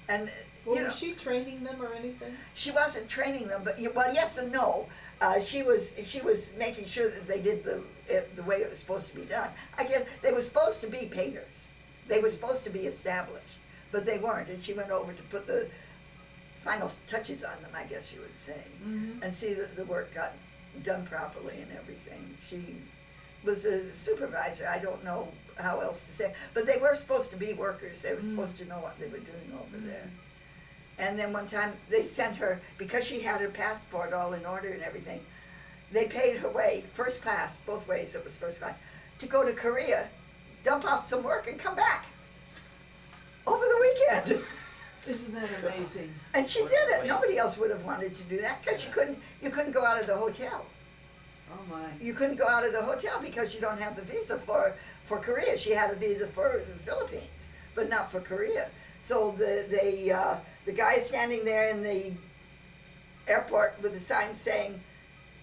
And Well, you know, was she training them or anything? she wasn't training them, but well, yes and no. She was making sure that they did the way it was supposed to be done. I guess they were supposed to be painters. They were supposed to be established, but they weren't. And she went over to put the final touches on them, I guess you would say, and see that the work got done properly and everything. She was a supervisor. I don't know how else to say, but they were supposed to be workers. They were supposed to know what they were doing over there. And then one time they sent her, because she had her passport all in order and everything, they paid her way, first class, both ways it was first class, to go to Korea, dump off some work and come back over the weekend. Isn't that amazing? And she What did a it. waste. Nobody else would have wanted to do that because you couldn't go out of the hotel. Oh my. You couldn't go out of the hotel because you don't have the visa for Korea. She had a visa for the Philippines, but not for Korea. So the guy is standing there in the airport with the sign saying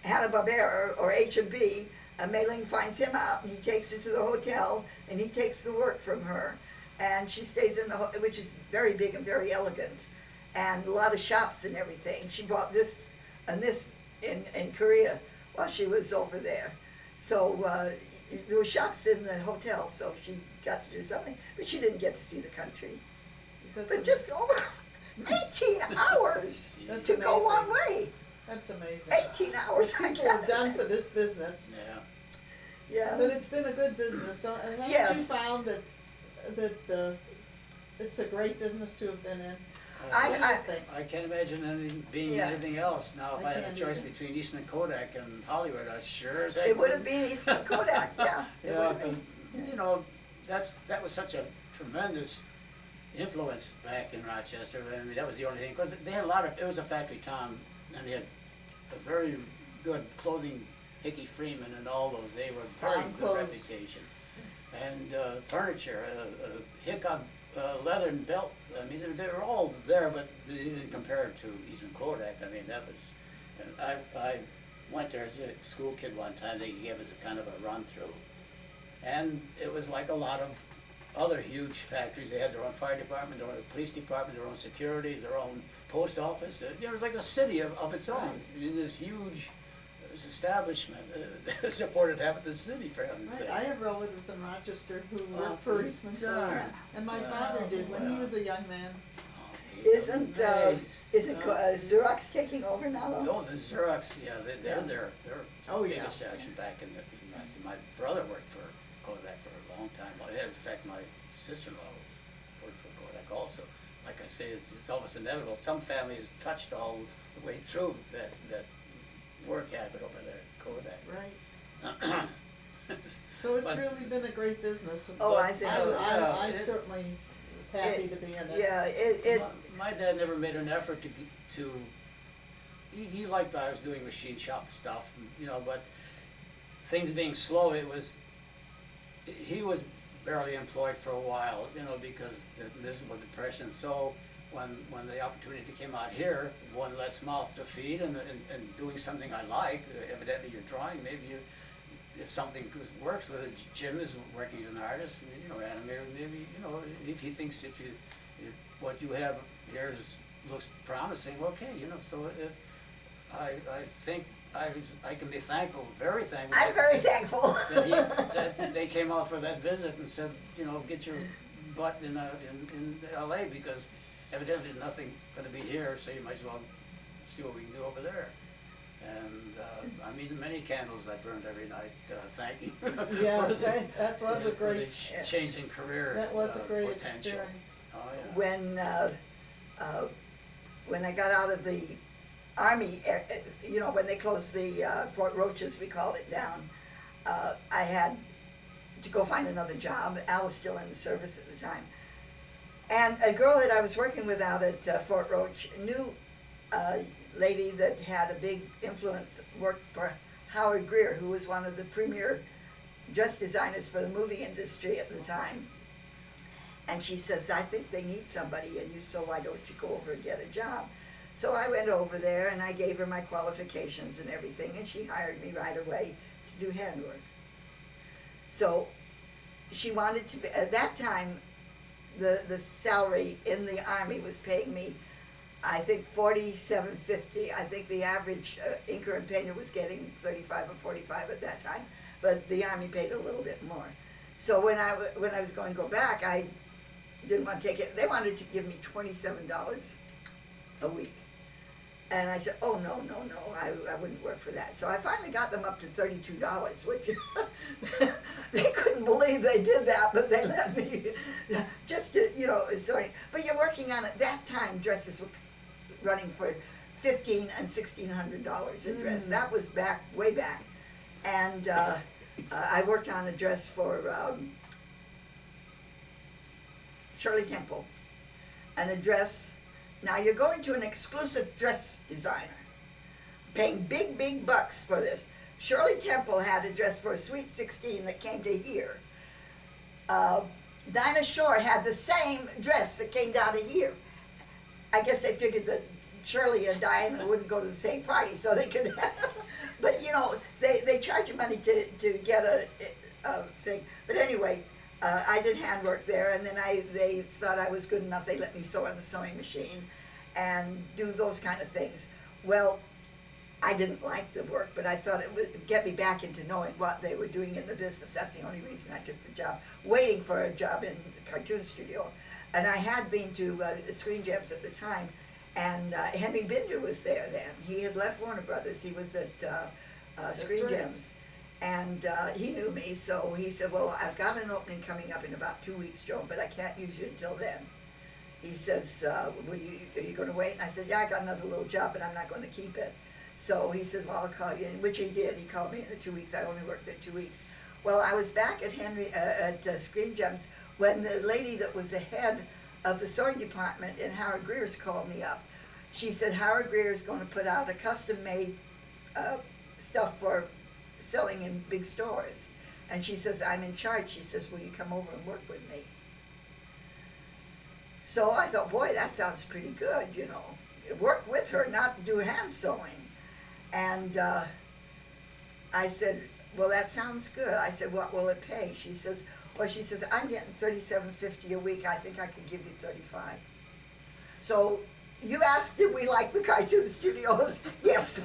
Hanna-Barbera or H&B. Mei Ling finds him out and he takes her to the hotel and he takes the work from her. And she stays in the which is very big and very elegant, and a lot of shops and everything. She bought this and this in Korea while she was over there. So there were shops in the hotel, so she got to do something, but she didn't get to see the country. But just over 18 hours That's to go one amazing. way. That's amazing. 18 hours. I People have can't done for imagine. this business, Yeah. but it's been a good business. Haven't you Yes. found that it's a great business to have been in? I- What do you think? I can't imagine anything being Yeah. anything else. Now, if I I had a can't choice either. between Eastman Kodak and Hollywood, I sure as heck It would have wouldn't. been Eastman Kodak, yeah. It would Yeah, have but, been. you know, that was such a tremendous influence back in Rochester. I mean, that was the only thing, because they had a lot of, it was a factory town, and they had a very good clothing, Hickey Freeman and all those, they were very Fine good clothes. reputation. And furniture, Hickok leather and belt, I mean, they were all there, but they didn't compare it to Eastman Kodak. I mean, that was, and I went there as a school kid one time, they gave us a kind of a run-through. And it was like a lot of other huge factories. They had their own fire department, their own police department, their own security, their own post office. It was like a city of its own, in this huge establishment that supported half of the city, for heaven's sake. I have relatives in Rochester who Oh, worked for Eastman darn. Kodak, and my father did when he was a young man. Isn't Xerox taking over now though? No, the Xerox, yeah, they're there. They're Oh, big yeah. establishment back in the, my brother worked for Kodak for a long time. Well, in fact, my sister-in-law worked for Kodak also. Like I say, it's almost inevitable. Some families touched all the way through that work habit over there at Kodak. Right. So it's But- really been a great business. Oh, I think so. I Yeah. certainly was happy to be in it. Yeah, it My dad never made an effort to he liked that I was doing machine shop stuff, you know, but things being slow, he was barely employed for a while, you know, because the miserable depression. So when the opportunity came out here, one less mouth to feed and doing something I like, evidently you're drawing, maybe if something works, whether Jim is working as an artist, you know, animator, maybe, you know, if he thinks if what you have here looks promising, okay, you know, so I think I can be thankful, very thankful. I'm very thankful. that they came out for that visit and said, you know, get your butt in LA because evidently nothing gonna be here, so you might as well see what we can do over there. And I mean, many candles I burned every night, thanking. Yeah, for the- that was a for the great, changing career that was a great potential. experience. Oh, yeah. When I got out of the Army, you know, when they closed the Fort Roaches, we called it down, I had to go find another job. Al was still in the service at the time. And a girl that I was working with out at Fort Roach knew a lady that had a big influence, worked for Howard Greer, who was one of the premier dress designers for the movie industry at the time. And she says, I think they need somebody and so why don't you go over and get a job? So I went over there and I gave her my qualifications and everything, and she hired me right away do handwork. So she wanted to be, at that time, the salary in the Army was paying me, I think, $47.50. I think the average inker and painter was getting 35 or 45 at that time, but the Army paid a little bit more. So when I was going to go back, I didn't want to take it. They wanted to give me $27 a week. And I said, oh, no, I wouldn't work for that. So I finally got them up to $32, which they couldn't believe they did that, but they let me, just to, you know, sorry. But you're working on, at that time, dresses were running for $1,500 and $1,600 a dress. That was back, way back. And I worked on a dress for Shirley Temple, and a dress. Now you're going to an exclusive dress designer, paying big bucks for this. Shirley Temple had a dress for a Sweet 16 that came to here. Dinah Shore had the same dress that came down to here. I guess they figured that Shirley and Diana wouldn't go to the same party, so they could, but you know, they charge you money to get a thing. But anyway, I did handwork there, and then they thought I was good enough. They let me sew on the sewing machine and do those kind of things. Well, I didn't like the work, but I thought it would get me back into knowing what they were doing in the business. That's the only reason I took the job, waiting for a job in the cartoon studio. And I had been to Screen Gems at the time, and Henry Binder was there then. He had left Warner Brothers. He was at Screen Gems. And he knew me, so he said, well, I've got an opening coming up in about 2 weeks, Joan, but I can't use you until then. He says, are you going to wait? And I said, yeah, I got another little job, but I'm not going to keep it. So he said, well, I'll call you, which he did. He called me in 2 weeks. I only worked there 2 weeks. Well, I was back at Screen Gems when the lady that was the head of the sewing department in Howard Greer's called me up. She said, Howard Greer is going to put out a custom-made stuff for selling in big stores. And she says, I'm in charge. She says, will you come over and work with me? So I thought, boy, that sounds pretty good, you know. Work with her, not do hand sewing. And I said, well, that sounds good. I said, what will it pay? She says, I'm getting $37.50 a week. I think I could give you 35. So you asked, did we like the cartoon studios? Yes.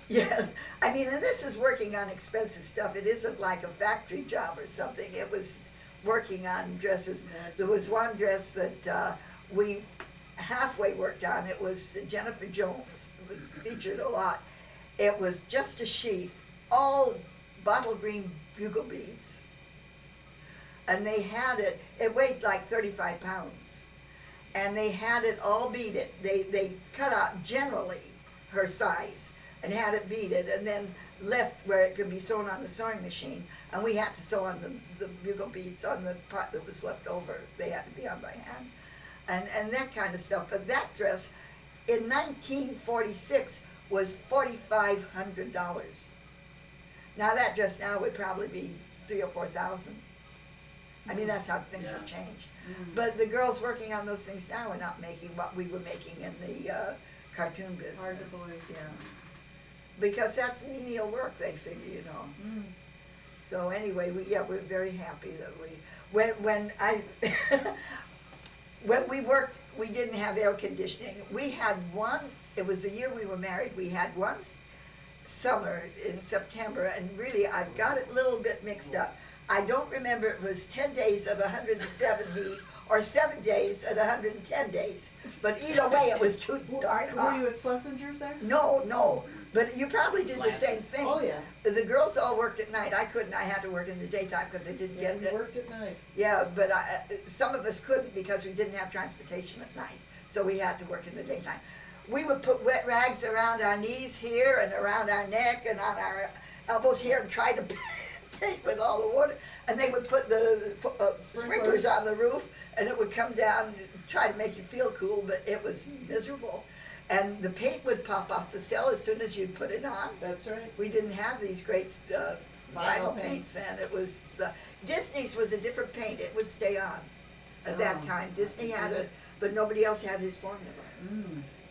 Yeah. I mean, and this is working on expensive stuff. It isn't like a factory job or something. It was working on dresses. There was one dress that we halfway worked on. It was Jennifer Jones. It was featured a lot. It was just a sheath, all bottle green bugle beads. And they had it weighed like 35 pounds. And they had it all beaded. They cut out generally her size and had it beaded, and then left where it could be sewn on the sewing machine. And we had to sew on the bugle beads on the part that was left over. They had to be on by hand. And that kind of stuff. But that dress in 1946 was $4,500. Now that dress now would probably be $3,000 or $4,000. I mean, that's how things have changed. But the girls working on those things now are not making what we were making in the cartoon business. Hard to believe. Yeah. Because that's menial work, they figure, you know. So anyway, we're very happy that when we worked, we didn't have air conditioning. We had one, it was the year we were married, we had one summer in September, and really I've got it a little bit mixed up. I don't remember if it was 10 days of 107 heat or 7 days at 110 days. But either way, it was too darn hot. Were you at Schlesinger's there? No. But you probably did the same thing. Oh, yeah. The girls all worked at night. I couldn't. I had to work in the daytime because I didn't get it. We worked at night. Yeah, but some of us couldn't because we didn't have transportation at night. So we had to work in the daytime. We would put wet rags around our knees here and around our neck and on our elbows here and try to paint with all the water. And they would put the sprinklers on the roof, and it would come down and try to make you feel cool, but it was miserable. And the paint would pop off the cell as soon as you'd put it on. That's right. We didn't have these great vinyl paints then. It was, Disney's was a different paint. It would stay on at that time. Disney had it, but nobody else had his formula.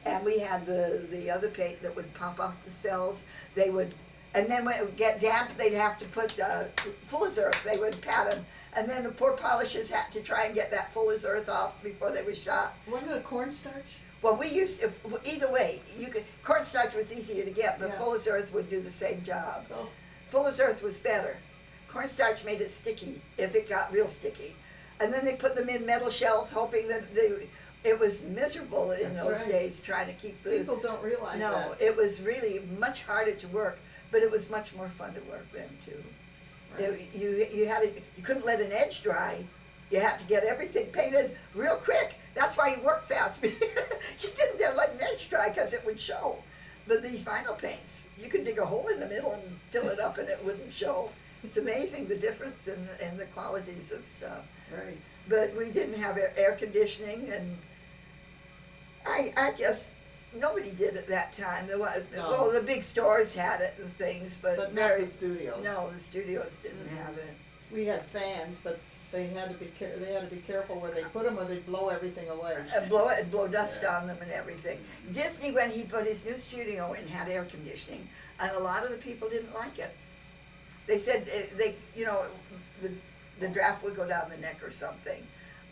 And we had the other paint that would pop off the cells. They would And then when it would get damp, they'd have to put Fuller's Earth, they would pat them. And then the poor polishers had to try and get that Fuller's Earth off before they were shot. Wasn't it cornstarch? Well, we used, either way, cornstarch was easier to get, but Yeah. Fuller's Earth would do the same job. Oh, Fuller's Earth was better. Cornstarch made it sticky, if it got real sticky. And then they put them in metal shells, hoping that it was miserable in That's those right. days, trying to keep the. people don't realize that. No, it was really much harder to work, but it was much more fun to work then too. Right. You couldn't let an edge dry. You had to get everything painted real quick. That's why you worked fast. You didn't dare let an edge dry because it would show. But these vinyl paints, you could dig a hole in the middle and fill it up and it wouldn't show. It's amazing the difference in the qualities of stuff. Right. But we didn't have air conditioning, and I guess nobody did at that time. Well, the big stores had it and things, but But not very, the studios. no, the studios didn't Mhm. have it. We had fans, but they had to be careful where they put them or they'd blow everything away. And blow dust on them and everything. Disney, when he put his new studio in, had air conditioning, and a lot of the people didn't like it. They said the draft would go down the neck or something.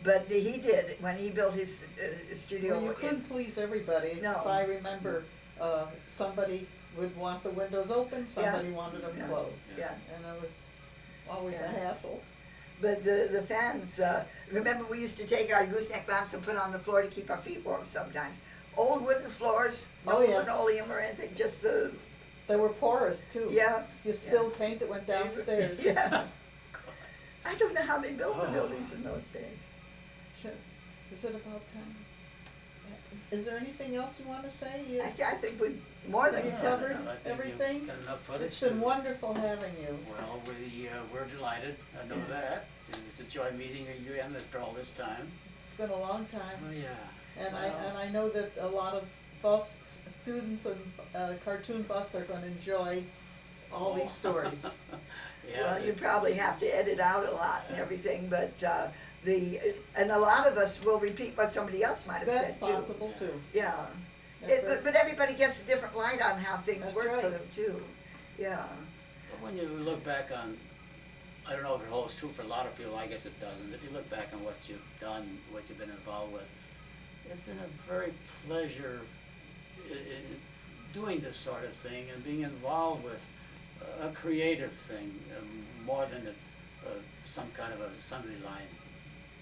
But he did, when he built his studio. Well, you couldn't please everybody. No. If I remember, somebody would want the windows open, somebody wanted them Yeah. closed. Yeah. And it was always a Yeah. hassle. But the fans, remember we used to take our gooseneck lamps and put on the floor to keep our feet warm sometimes. Old wooden floors, no Oh, yes. linoleum or anything, just the, They were porous too. yeah. You spilled paint that went downstairs. Yeah. I don't know how they built the Oh. buildings in those days. Sure. Is it about time? Is there anything else you want to say? I think we more than You covered. covered I think everything? you've got enough footage. It's been to- wonderful having you. Well, we're delighted, I know that. It's a joy meeting you in after all this time. It's been a long time. Oh, yeah. And Well, I know that a lot of buffs, students and cartoon buffs are going to enjoy all these stories. Yeah, Well, you probably have to edit out a lot and everything, but and a lot of us will repeat what somebody else might have That's said too. possible too. Yeah. That's right. But everybody gets a different light on how things That's work for right. them too. Yeah. But when you look back on, I don't know if it holds true for a lot of people, I guess it doesn't. If you look back on what you've done, what you've been involved with, it's been a very pleasure in doing this sort of thing and being involved with a creative thing more than some kind of a assembly line.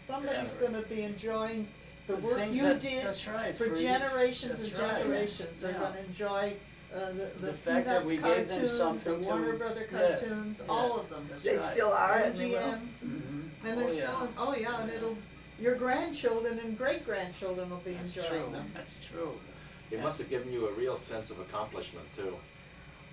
Somebody's Ever. going to be enjoying the The work things you that- did that's right, for for generations and that's right. generations. They're Yeah. going to enjoy the fact that Peanuts we gave them cartoons, the something to- Warner Brother yes, cartoons, yes. all of them. That's They right. still are and they will. MGM. Mhm. And Oh, they're yeah. still, oh yeah, and your grandchildren and great-grandchildren will be That's enjoying true, them. that's true. It must have given you a real sense of accomplishment too.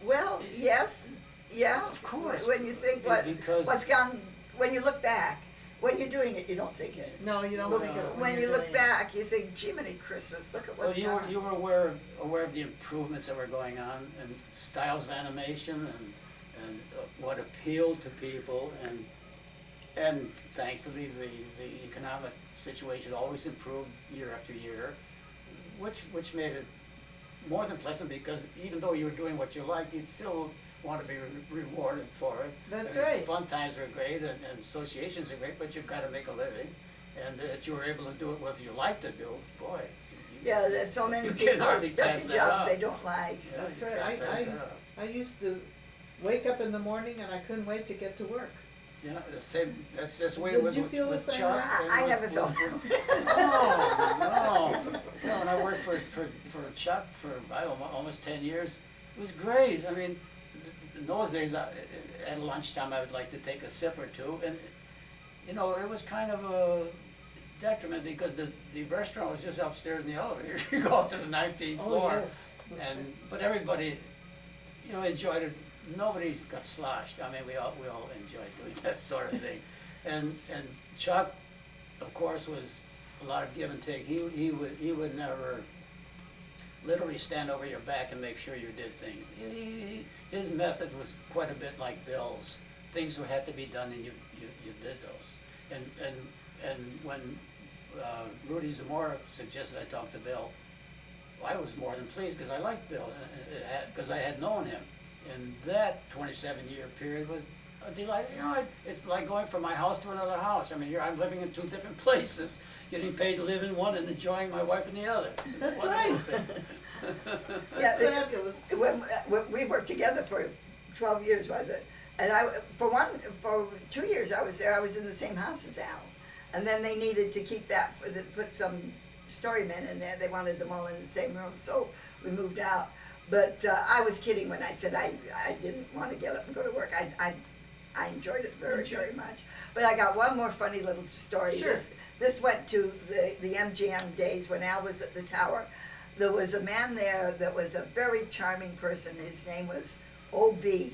Well, yes, yeah. Of course. When you think Because- what's gone, when you look back, when you're doing it, you don't think it. No, you don't But think it when you're you look doing it. back, you think, Jiminy Christmas, look at Well, what's you gone. were aware of the improvements that were going on and styles of animation and what appealed to people and thankfully the economic situation always improved year after year, which made it more than pleasant because even though you were doing what you liked, you'd still want to be rewarded for it. That's I mean, right. Fun times are great and associations are great, but you've got to make a living. And that you were able to do it what you like to do, boy. Yeah, there's so many you people can that hardly stuck pass in that jobs up. they don't like. Yeah, That's you right. can't pass that up. I used to wake up in the morning and I couldn't wait to get to work. Yeah, the same, that's the way Did it was you with feel the with same Chuck. way? and I with- never with- felt with- that. No, when I worked for Chuck for, I don't know, almost 10 years, it was great. I mean, in those days, at lunchtime, I would like to take a sip or two, and, you know, it was kind of a detriment because the restaurant was just upstairs in the elevator. You go up to the 19th floor. But everybody, you know, enjoyed it. Nobody got sloshed. I mean, we all enjoyed doing that sort of thing. And Chuck, of course, was a lot of give and take. He would never literally stand over your back and make sure you did things. His method was quite a bit like Bill's. Things had to be done, and you did those. And when Rudy Zamora suggested I talk to Bill, I was more than pleased because I liked Bill, because I had known him. And that 27-year period was a delight. You know, it's like going from my house to another house. I mean, here I'm living in 2 different places, getting paid to live in one and enjoying my wife in the other. That's Wonderful right. thing. Yeah, That's fabulous. when we worked together for 12 years, was it? And for 2 years I was there, I was in the same house as Al. And then they needed to keep that, put some storymen in there. They wanted them all in the same room, so we moved out. But I was kidding when I said I didn't want to get up and go to work. I enjoyed it very, very much. But I got one more funny little story. Sure. This went to the MGM days when Al was at the tower. There was a man there that was a very charming person. His name was O.B.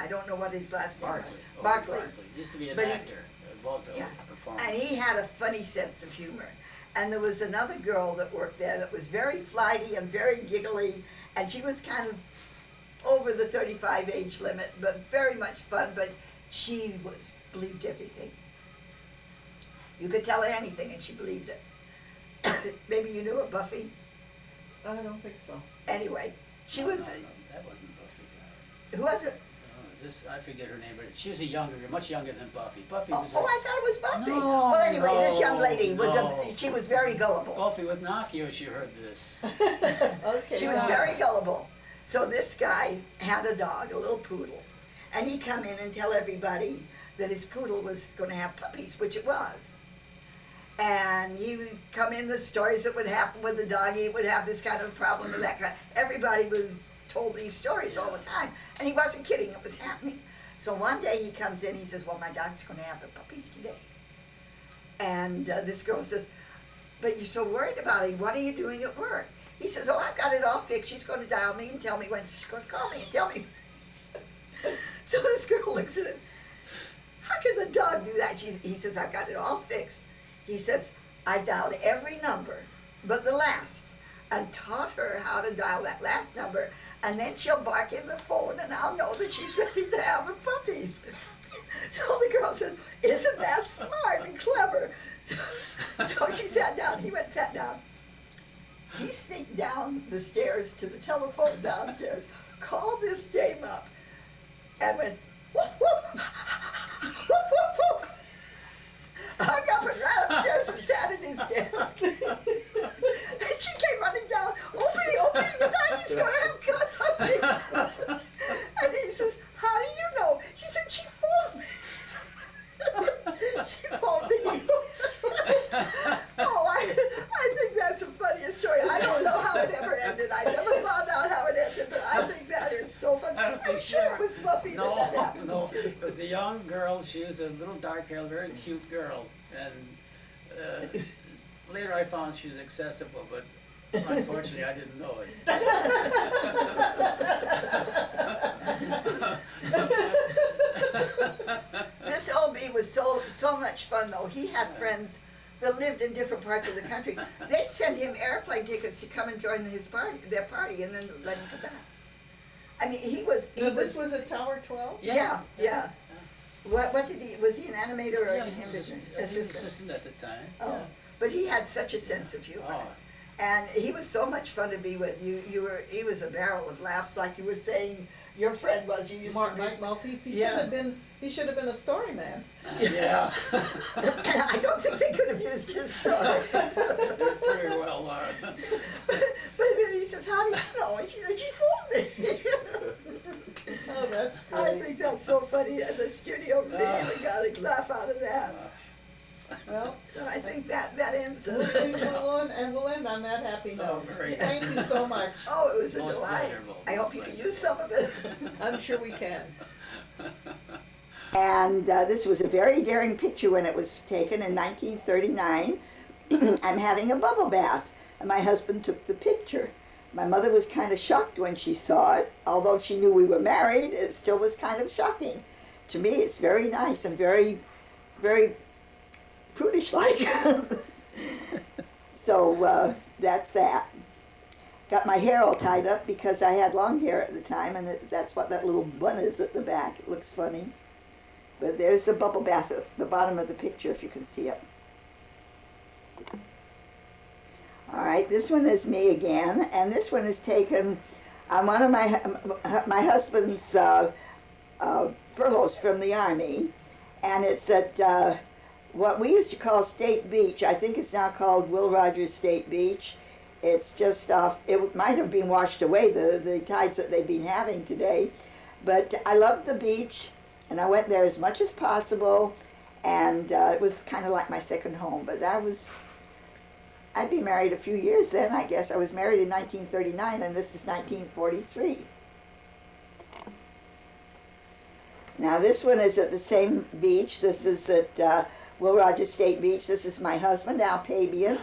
I don't know what his last name was. Barkley. Used to be an But he- actor, a vaudeville Yeah. performer. And he had a funny sense of humor. And there was another girl that worked there that was very flighty and very giggly, and she was kind of over the 35 age limit, but very much fun, but she believed everything. You could tell her anything and she believed it. Maybe you knew her, Buffy? I don't think so. Anyway, she No, was, no, that wasn't Buffy. who was it? I forget her name, but she was much younger than Buffy. Buffy Oh, was I thought it was Buffy. No, Well, anyway, this young lady was no. she was very gullible. Buffy with Nokia, she heard this. Okay. She was very gullible. So this guy had a dog, a little poodle, and he'd come in and tell everybody that his poodle was going to have puppies, which it was. And he would come in the stories that would happen with the dog. He would have this kind of problem with that kind. Everybody was told these stories all the time, and he wasn't kidding. It was happening. So one day he comes in. He says, "Well, my dog's going to have the puppies today." And this girl says, "But you're so worried about it. What are you doing at work?" He says, "Oh, I've got it all fixed. She's going to dial me and tell me when she's going to call me and tell me." So this girl looks at him. "How can the dog do that?" He says, "I've got it all fixed." He says, "I've dialed every number but the last and taught her how to dial that last number, and then she'll bark in the phone and I'll know that she's ready to have her puppies." So the girl says, "Isn't that smart and clever?" So she sat down. He went and sat down. He sneaked down the stairs to the telephone downstairs, called this dame up, and went, "Woof, woof, woof, woof, woof." Hung up and ran upstairs and sat at his desk. And she came running down, Opie, your daddy's going to have puppies." And he says, "How do you know?" She said, "She phoned me." She phoned me. Oh, I think that's the funniest story. I don't know how it ever ended. I never found out how it ended, but I think that is so funny. I don't I'm think sure so. it was Buffy that happened No, to. it was a young girl. She was a little dark-haired, very cute girl. And later I found she was accessible, but unfortunately I didn't know it. This OB was so much fun though. He had friends that lived in different parts of the country. They'd send him airplane tickets to come and join their party, and then let him come back. I mean, he was. This was at Tower 12? Yeah. What did he? Was he an animator or Yeah, an he was assistant? assistant at the time. Oh, but he had such a sense of humor. Oh, And he was so much fun to be with. He was a barrel of laughs, like you were saying your friend was. You used Mark to Mike Maltese, Yeah. he should have been a story man. yeah. I don't think they could have used his stories. They're pretty well learned. But then he says, "How do you know?" And she phoned me. Oh, that's I great. think that's so funny. And the studio really got a laugh out of that. Well, So I think that ends we'll it. end on that happy Oh, note. very good. Thank you so much. Oh, it was a Most delight. pleasurable. I hope you can use some of it. I'm sure we can. And this was a very daring picture when it was taken in 1939. I'm having a bubble bath, and my husband took the picture. My mother was kind of shocked when she saw it. Although she knew we were married, it still was kind of shocking. To me, it's very nice and very, very prudish-like. So that's that. Got my hair all tied up because I had long hair at the time, and that's what that little bun is at the back. It looks funny. But there's the bubble bath at the bottom of the picture, if you can see it. All right, this one is me again, and this one is taken On one of my husband's furloughs from the Army, and it's at what we used to call State Beach. I think it's now called Will Rogers State Beach. It's just off, it might have been washed away, the tides that they've been having today. But I loved the beach, and I went there as much as possible, and it was kind of like my second home. But I'd been married a few years then, I guess. I was married in 1939, and this is 1943. Now this one is at the same beach. This is at Will Rogers State Beach. This is my husband, Al Pabian,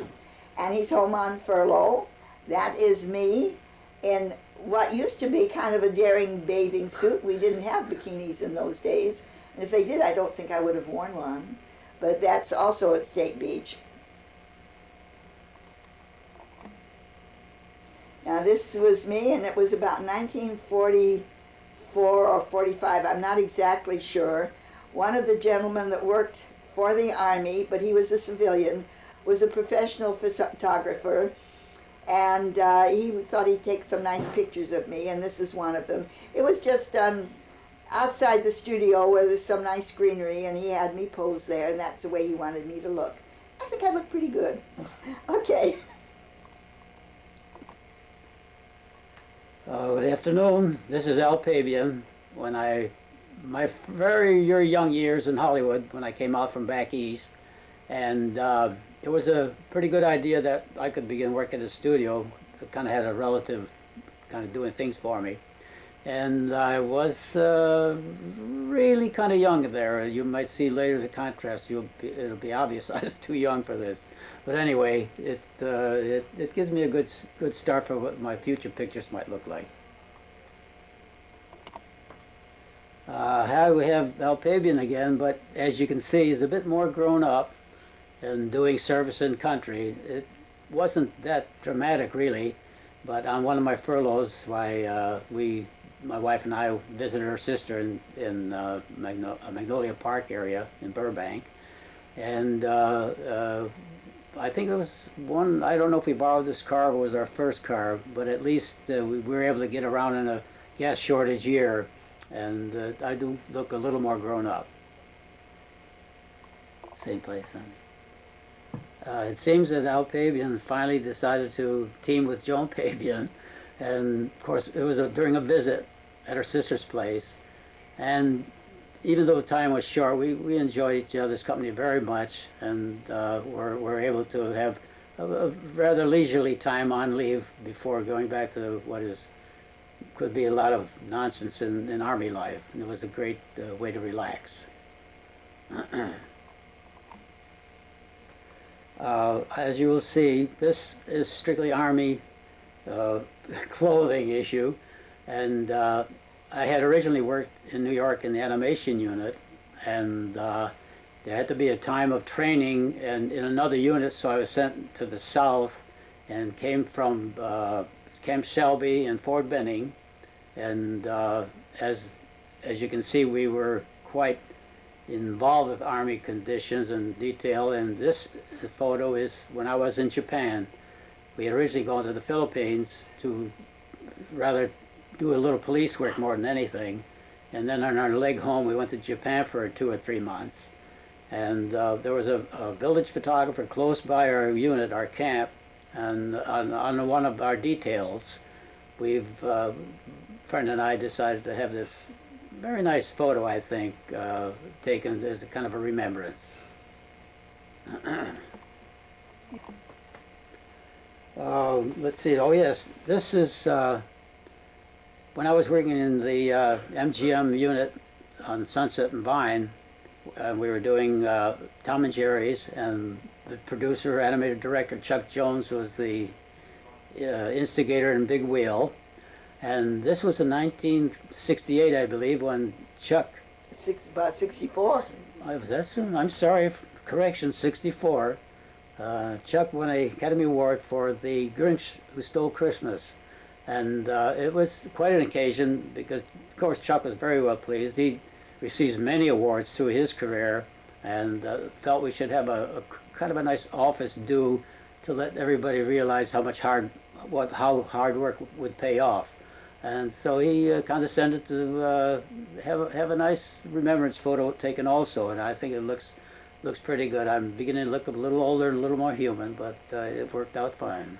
and he's home on furlough. That is me in what used to be kind of a daring bathing suit. We didn't have bikinis in those days, and if they did, I don't think I would have worn one. But that's also at State Beach. Now this was me, and it was about 1944 or 45, I'm not exactly sure. One of the gentlemen that worked for the Army, but he was a civilian, was a professional photographer, and he thought he'd take some nice pictures of me, and this is one of them. It was just done outside the studio where there's some nice greenery, and he had me pose there, and that's the way he wanted me to look. I think I look pretty good. Okay. Good afternoon. This is Al Pabian. My very young years in Hollywood, when I came out from back east, and it was a pretty good idea that I could begin working in a studio. I kind of had a relative kind of doing things for me, and I was really kind of young there. You might see later the contrast. It'll be obvious I was too young for this, but anyway, it gives me a good start for what my future pictures might look like. Here we have Al Pabian again, but as you can see, he's a bit more grown up and doing service in country. It wasn't that dramatic, really, but on one of my furloughs, my wife and I visited her sister in Magnolia Park area in Burbank, and I think it was one, I don't know if we borrowed this car or it was our first car, but at least we were able to get around in a gas shortage year. And I do look a little more grown up. Same place, huh? It seems that Al Pabian finally decided to team with Joan Pabian, and of course it was during a visit at her sister's place. And even though the time was short, we enjoyed each other's company very much, and were able to have a rather leisurely time on leave before going back to what could be a lot of nonsense in Army life, and it was a great way to relax. As you will see, this is strictly Army clothing issue, and I had originally worked in New York in the animation unit, and there had to be a time of training and in another unit, so I was sent to the south and came from Camp Shelby and Fort Benning, and as you can see, we were quite involved with Army conditions and detail. And this photo is when I was in Japan. We had originally gone to the Philippines to rather do a little police work more than anything, and then on our leg home we went to Japan for 2 or 3 months, and there was a village photographer close by our unit, our camp. And on one of our details, friend and I decided to have this very nice photo, I think, taken as a kind of a remembrance. Let's see. Oh yes, this is when I was working in the MGM unit on Sunset and Vine. We were doing Tom and Jerry's, and the producer, animator, director Chuck Jones was the instigator in Big Wheel. And this was in 1968, I believe, when Chuck... About 64. Was that soon? I'm sorry, correction, 64. Chuck won an Academy Award for The Grinch Who Stole Christmas. And it was quite an occasion because, of course, Chuck was very well pleased. He received many awards through his career, and felt we should have a kind of a nice office do to let everybody realize how hard work would pay off. And so he condescended to have a nice remembrance photo taken also, and I think it looks pretty good. I'm beginning to look a little older and a little more human, but it worked out fine.